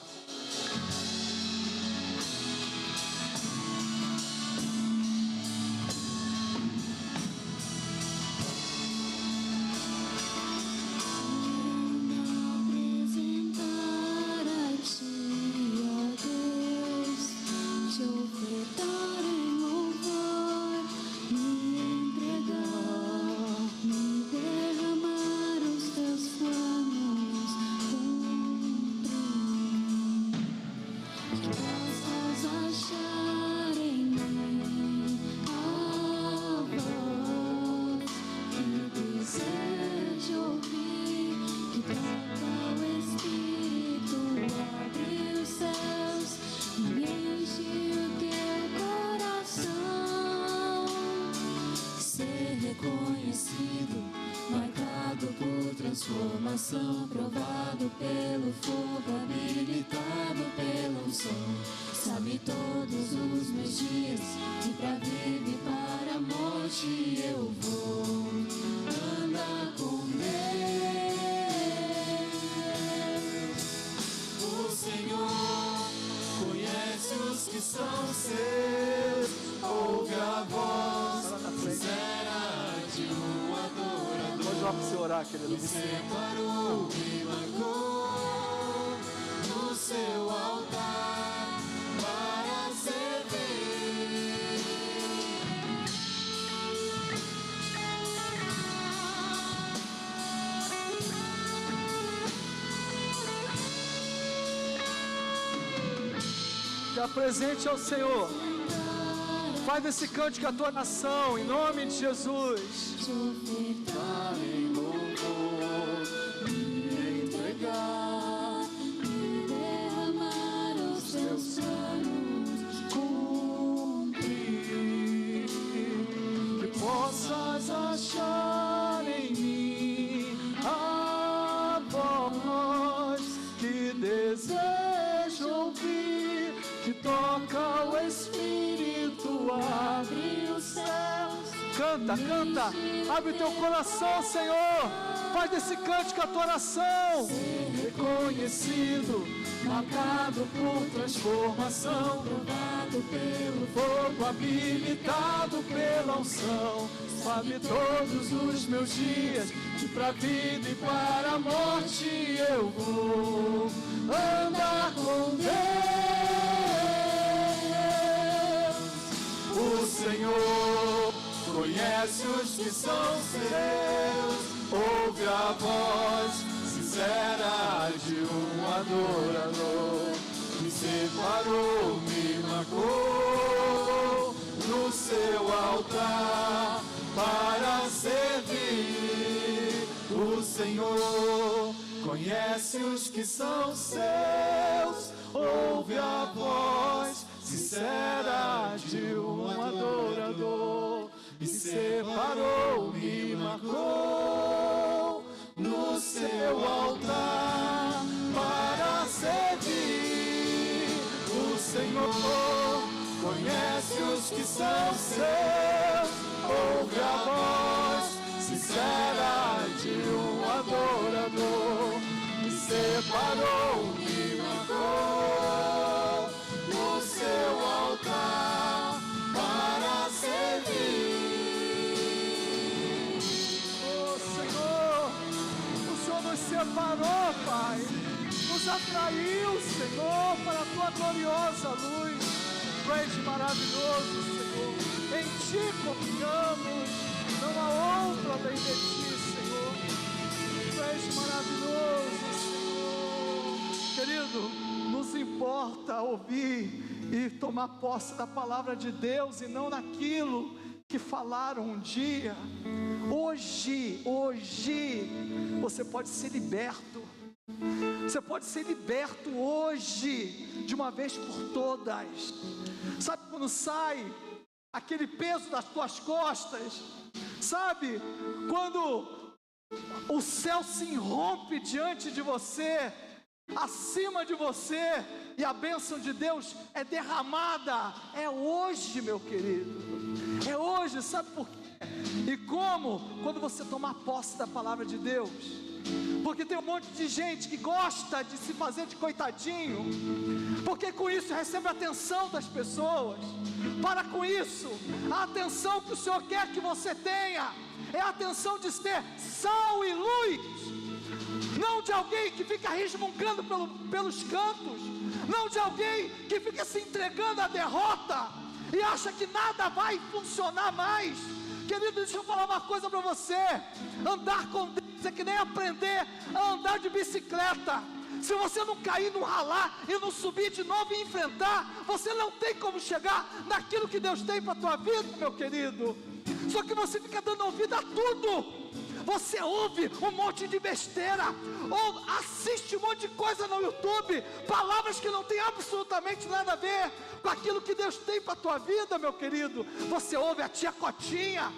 reconhecido, marcado por transformação, provado pelo fogo, habilitado pela unção. Sabe todos os meus dias, e pra vida e para a morte eu vou andar com Deus. O Senhor conhece os que são seus, ouve a voz sincera de um adorador. Pode lá para você orar, querido. Me separou, me marcou no seu altar para servir. Se apresente ao Senhor. Faz desse cântico a tua nação, em nome de Jesus. Te ofertar em louvor, me entregar e derramar os teus planos, Cumprir, que possas achar em mim a voz que desejo ouvir, que toca o Espírito, abre os céus. Canta, canta, abre teu coração, Senhor. Faz desse cântico a tua oração. Reconhecido, marcado por transformação, provado pelo fogo habilitado pela unção. Sabe todos os meus dias, que pra vida e para a morte eu vou andar com Deus. O Senhor conhece os que são seus, ouve a voz sincera de um adorador. Me separou, me marcou no seu altar para servir. O Senhor conhece os que são seus, ouve a voz sincera de um adorador. Me separou, me marcou no seu altar para servir. O Senhor conhece os que são seus, ouve a voz sincera de um adorador. Me separou, me marcou no seu altar para servir. Oh Senhor, o Senhor nos separou, Pai, nos atraiu, Senhor, para a tua gloriosa luz. Tu és maravilhoso, Senhor, em ti confiamos, não há outro além de ti, Senhor. Tu és maravilhoso, Senhor. Querido, nos importa ouvir e tomar posse da palavra de Deus e não naquilo que falaram um dia. Hoje, você pode ser liberto. Você pode ser liberto hoje, de uma vez por todas. Sabe quando sai aquele peso das tuas costas? Sabe quando o céu se irrompe diante de você, acima de você, e a bênção de Deus é derramada? É hoje, meu querido. É hoje, sabe por quê? E como? Quando você tomar posse da palavra de Deus. Porque tem um monte de gente que gosta de se fazer de coitadinho, porque com isso recebe a atenção das pessoas. Para com isso. A atenção que o Senhor quer que você tenha é a atenção de ser sal e luz, não de alguém que fica resmungando pelos cantos, não de alguém que fica se entregando à derrota e acha que nada vai funcionar mais. Querido, deixa eu falar uma coisa para você. Andar com Deus é que nem aprender a andar de bicicleta. Se você não cair, não ralar e não subir de novo e enfrentar, você não tem como chegar naquilo que Deus tem para a tua vida, meu querido. Só que você fica dando ouvido a tudo. você ouve um monte de besteira, ou assiste um monte de coisa no YouTube, palavras que não tem absolutamente nada a ver com aquilo que Deus tem para a tua vida, meu querido. Você ouve a tia Cotinha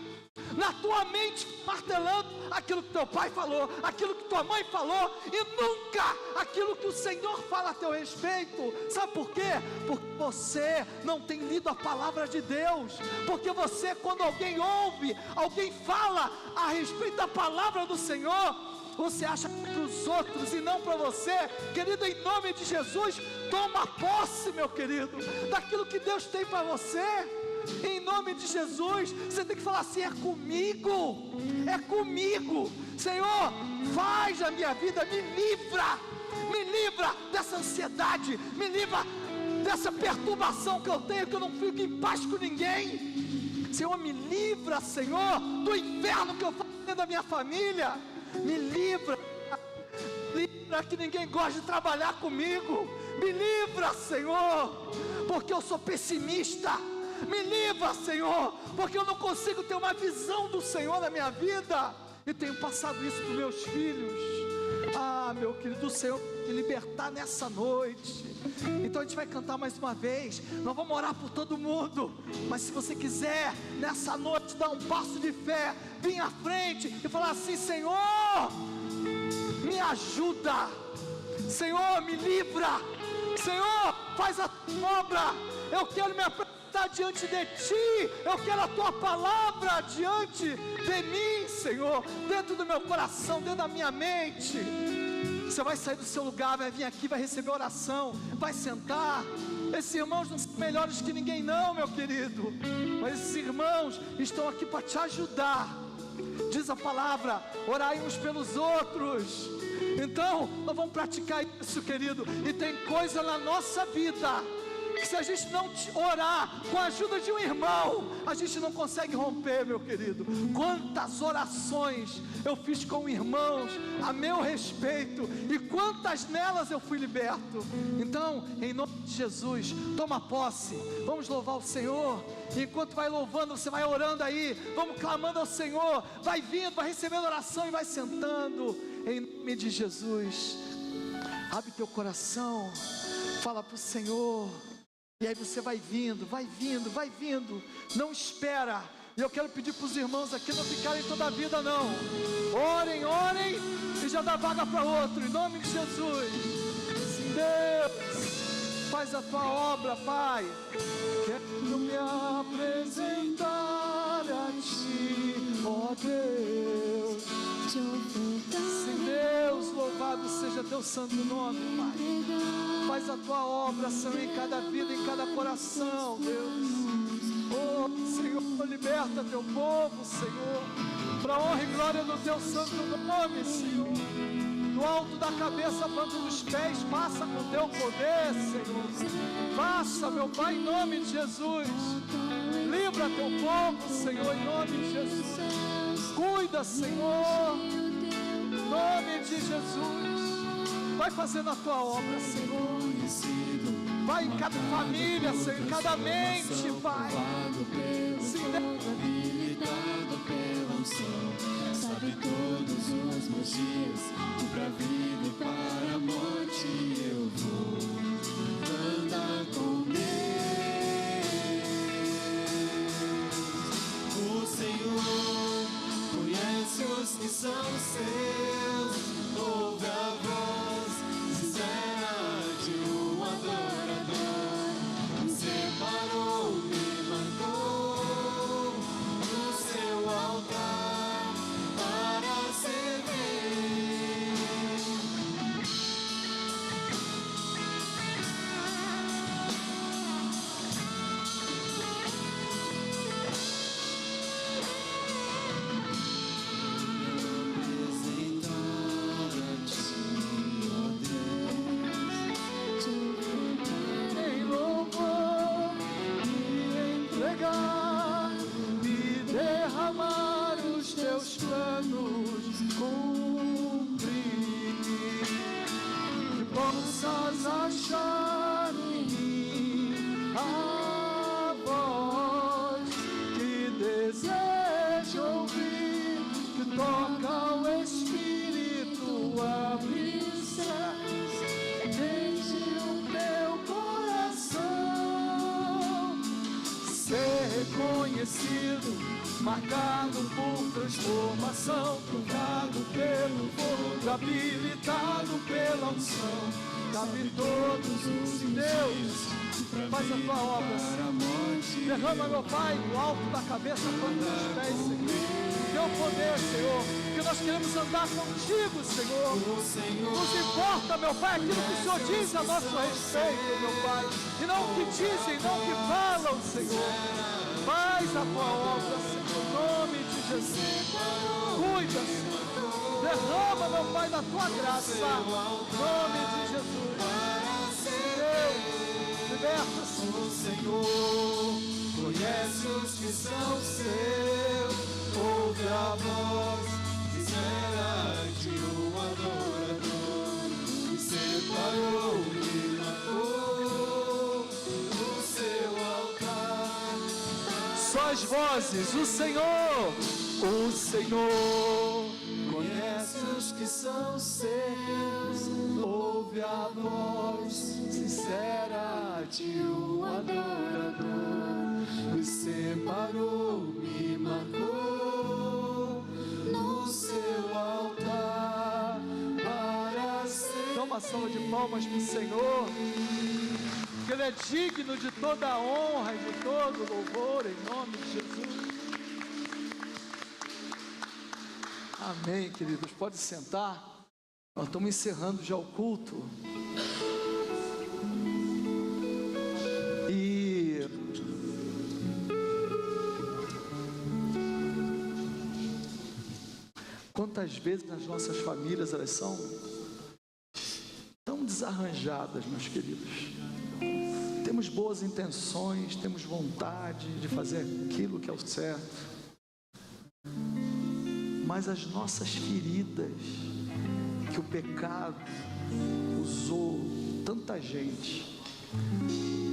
na tua mente martelando aquilo que teu pai falou, aquilo que tua mãe falou, e nunca aquilo que o Senhor fala a teu respeito. Sabe por quê? Porque você não tem lido a palavra de Deus. Porque você, quando alguém ouve, alguém fala a respeito da palavra do Senhor, você acha para os outros e não para você. Querido, em nome de Jesus, toma posse, meu querido, daquilo que Deus tem para você. Em nome de Jesus, você tem que falar assim: é comigo, Senhor, faz a minha vida, me livra dessa ansiedade, me livra dessa perturbação que eu tenho, que eu não fico em paz com ninguém. Senhor, me livra, Senhor, do inferno que eu faço dentro da minha família, me livra que ninguém gosta de trabalhar comigo, me livra, Senhor, porque eu sou pessimista. Me livra, Senhor, porque eu não consigo ter uma visão do Senhor na minha vida, e tenho passado isso para os meus filhos. Meu querido, o Senhor te libertar nessa noite. Então a gente vai cantar mais uma vez, nós vamos orar por todo mundo, mas se você quiser nessa noite dar um passo de fé, vir à frente e falar assim: Senhor, me ajuda, Senhor, me livra, Senhor, faz a tua obra, eu quero me apresentar diante de Ti, eu quero a Tua palavra diante de mim, Senhor, dentro do meu coração, dentro da minha mente. Você vai sair do seu lugar, vai vir aqui, vai receber oração, vai sentar. Esses irmãos não são melhores que ninguém não, meu querido, mas esses irmãos estão aqui para te ajudar. Diz a palavra: orai uns pelos outros. Então, nós vamos praticar isso, querido, e tem coisa na nossa vida que se a gente não orar com a ajuda de um irmão, a gente não consegue romper, meu querido. Quantas orações eu fiz com irmãos a meu respeito, e quantas nelas eu fui liberto. Então, em nome de Jesus, toma posse. Vamos louvar o Senhor. E enquanto vai louvando, você vai orando aí, vamos clamando ao Senhor, vai vindo, vai recebendo oração e vai sentando, em nome de Jesus. Abre teu coração, fala para o Senhor. E aí você vai vindo, não espera. E eu quero pedir para os irmãos aqui não ficarem toda a vida não. Orem, e já dá vaga para outro, em nome de Jesus. Deus, faz a tua obra, Pai. Quero me apresentar a Ti, ó Deus. Sim, Deus, louvado seja Teu santo nome, Pai. Faz a Tua obra, Senhor, em cada vida, em cada coração, Deus. Oh, Senhor, liberta Teu povo, Senhor, para a honra e glória do Teu santo nome, Senhor. Do alto da cabeça, bando dos pés, passa com Teu poder, Senhor. Passa, meu Pai, em nome de Jesus. Livra Teu povo, Senhor, em nome de Jesus. Cuida, Senhor, em nome de Jesus. Vai fazendo a Tua obra, Senhor. Vai em cada família, Senhor, em cada mente, Pai. Habilitado pela unção, sabe todos os meus dias, e pra vida e para a morte eu vou. Anda com Deus. O Senhor conhece os que são seus, ouve a voz sincera de um adorador. Me separou, me marcou no seu altar para servir. Possas achar em mim a voz que deseja ouvir, que toca reconhecido, marcado por transformação, provado pelo fogo, habilitado pela unção. Cabe todos os Deus. Faz a tua obra, derrama, meu Pai, do alto da cabeça quanto os pés, Senhor. Teu poder, Senhor, que nós queremos andar contigo, Senhor. Nos importa, meu Pai, aquilo que o Senhor diz a nosso respeito, meu Pai, e não o que dizem, não o que falam, Senhor. Faz a tua obra, Senhor, em nome de Jesus. Cuida, Senhor. Derrama, meu Pai, da tua graça, em nome de Jesus. Deus, liberta, Senhor. O Senhor conhece os que são seus, ouve a voz sincera de um adorador, me separou, me marcou no seu altar. Só as vozes, o Senhor Conhece os que são seus, ouve a voz sincera de um adorador, me separou, me marcou no seu altar para ser. Dá uma salva de palmas para o Senhor, que Ele é digno de toda a honra e de todo louvor, em nome de Jesus. Amém, queridos, pode sentar. Nós estamos encerrando já o culto. E quantas vezes nas nossas famílias elas são tão desarranjadas, meus queridos. Temos boas intenções, temos vontade de fazer aquilo que é o certo, mas as nossas feridas, que o pecado usou tanta gente,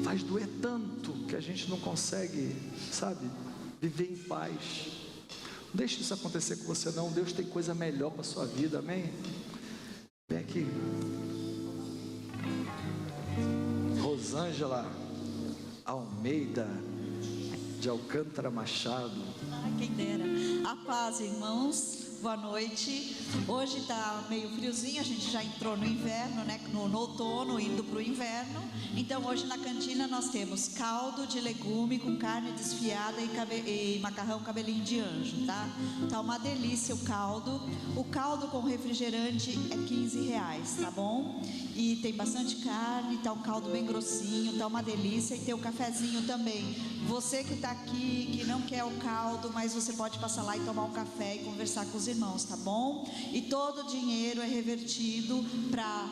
faz doer tanto que a gente não consegue, sabe, viver em paz. Não deixe isso acontecer com você não. Deus tem coisa melhor para a sua vida, amém? Vem aqui, Rosângela Almeida de Alcântara Machado. Quem dera. A paz, irmãos. Boa noite. Hoje está meio friozinho, a gente já entrou no inverno, né? No outono, indo para o inverno. Então hoje na cantina nós temos caldo de legume com carne desfiada e macarrão cabelinho de anjo, tá? Tá uma delícia o caldo. O caldo com refrigerante é R$15, tá bom? E tem bastante carne, tá um caldo bem grossinho, tá uma delícia. E tem o cafezinho também. Você que está aqui, que não quer o caldo, mas você pode passar lá e tomar um café e conversar com os irmãos, tá bom? E todo o dinheiro é revertido para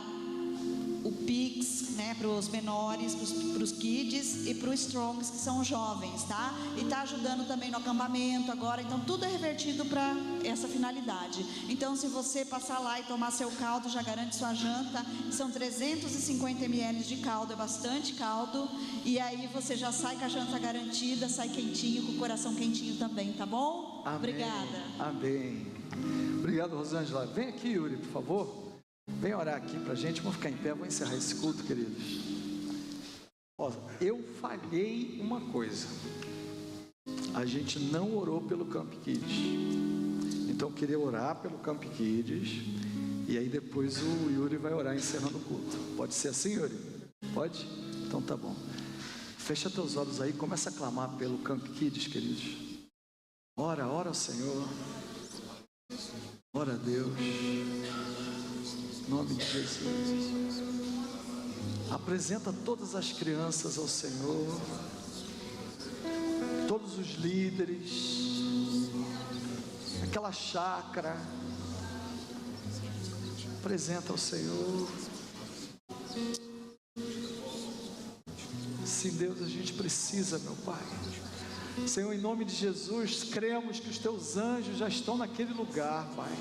o Pix, né, para os menores, para os kids e para os Strongs, que são jovens, tá? E tá ajudando também no acampamento agora, então tudo é revertido para essa finalidade. Então se você passar lá e tomar seu caldo, já garante sua janta. São 350 ml de caldo, é bastante caldo, e aí você já sai com a janta garantida, sai quentinho, com o coração quentinho também, tá bom? Amém. Obrigada. Amém. Obrigado, Rosângela. Vem aqui, Yuri, por favor. Vem orar aqui pra gente. Vamos ficar em pé, vamos encerrar esse culto, queridos. Ó, eu falhei uma coisa. A gente não orou pelo Camp Kids. Então eu queria orar pelo Camp Kids. E aí depois o Yuri vai orar encerrando o culto. Pode ser assim, Yuri? Pode? Então tá bom. Fecha teus olhos aí, começa a clamar pelo Camp Kids, queridos. Ora ao Senhor. Ora a Deus. Em nome de Jesus. Apresenta todas as crianças ao Senhor. Todos os líderes. Aquela chácara. Apresenta ao Senhor. Sim, Deus, a gente precisa, meu Pai. Senhor, em nome de Jesus, cremos que os teus anjos já estão naquele lugar, Pai.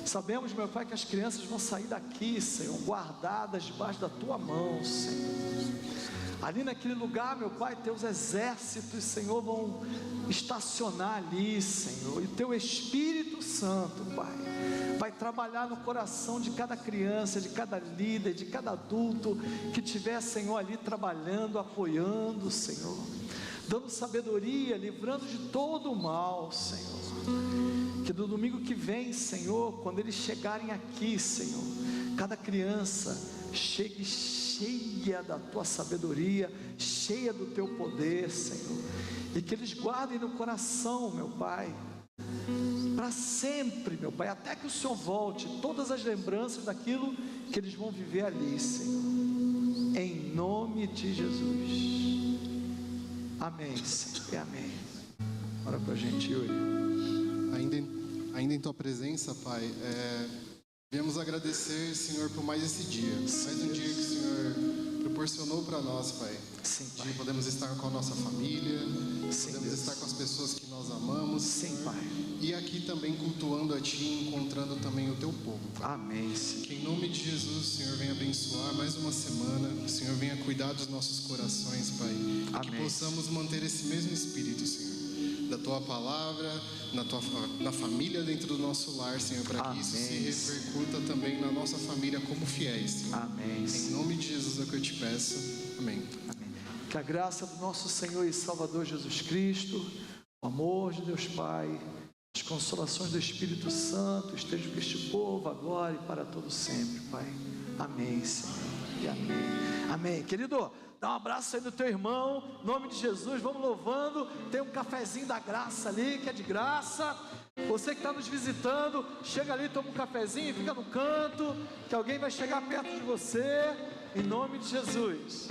Sabemos, meu Pai, que as crianças vão sair daqui, Senhor, guardadas debaixo da tua mão, Senhor. Ali naquele lugar, meu Pai, teus exércitos, Senhor, vão estacionar ali, Senhor. E teu Espírito Santo, Pai, vai trabalhar no coração de cada criança, de cada líder, de cada adulto que estiver, Senhor, ali trabalhando, apoiando, Senhor. dando sabedoria, livrando de todo o mal, Senhor. Que no domingo que vem, Senhor, quando eles chegarem aqui, Senhor, cada criança chegue cheia da tua sabedoria, cheia do teu poder, Senhor, e que eles guardem no coração, meu Pai, para sempre, meu Pai, até que o Senhor volte, todas as lembranças daquilo que eles vão viver ali, Senhor, em nome de Jesus. Amém, Senhor, e amém. Ora com a gente, Yuri. Ainda em tua presença, Pai, viemos agradecer, Senhor, por mais esse dia, mais um dia que o Senhor proporcionou para nós, Pai. Sim, Pai. De podemos estar com a nossa família, Sim, podemos Deus. estar com as pessoas que nós amamos. Sim, Senhor. Pai. E aqui também cultuando a Ti, encontrando também o Teu povo, Pai. Amém, Senhor. Que em nome de Jesus, o Senhor venha abençoar mais uma semana, o Senhor venha cuidar dos nossos corações, Pai. E que Amém. possamos manter esse mesmo espírito, Senhor, da Tua palavra, na família dentro do nosso lar, Senhor, para que isso se Amém. repercuta também na nossa família como fiéis, Senhor. Amém, Em Senhor. nome de Jesus é o que eu te peço. Amém. Amém. Que a graça do nosso Senhor e Salvador Jesus Cristo, o amor de Deus Pai, as consolações do Espírito Santo estejam com este povo agora e para todo sempre, Pai. Amém, Senhor. E amém. Amém. Querido, dá um abraço aí no teu irmão, em nome de Jesus, vamos louvando. Tem um cafezinho da graça ali, que é de graça. Você que está nos visitando, chega ali, toma um cafezinho, fica no canto, que alguém vai chegar perto de você, em nome de Jesus.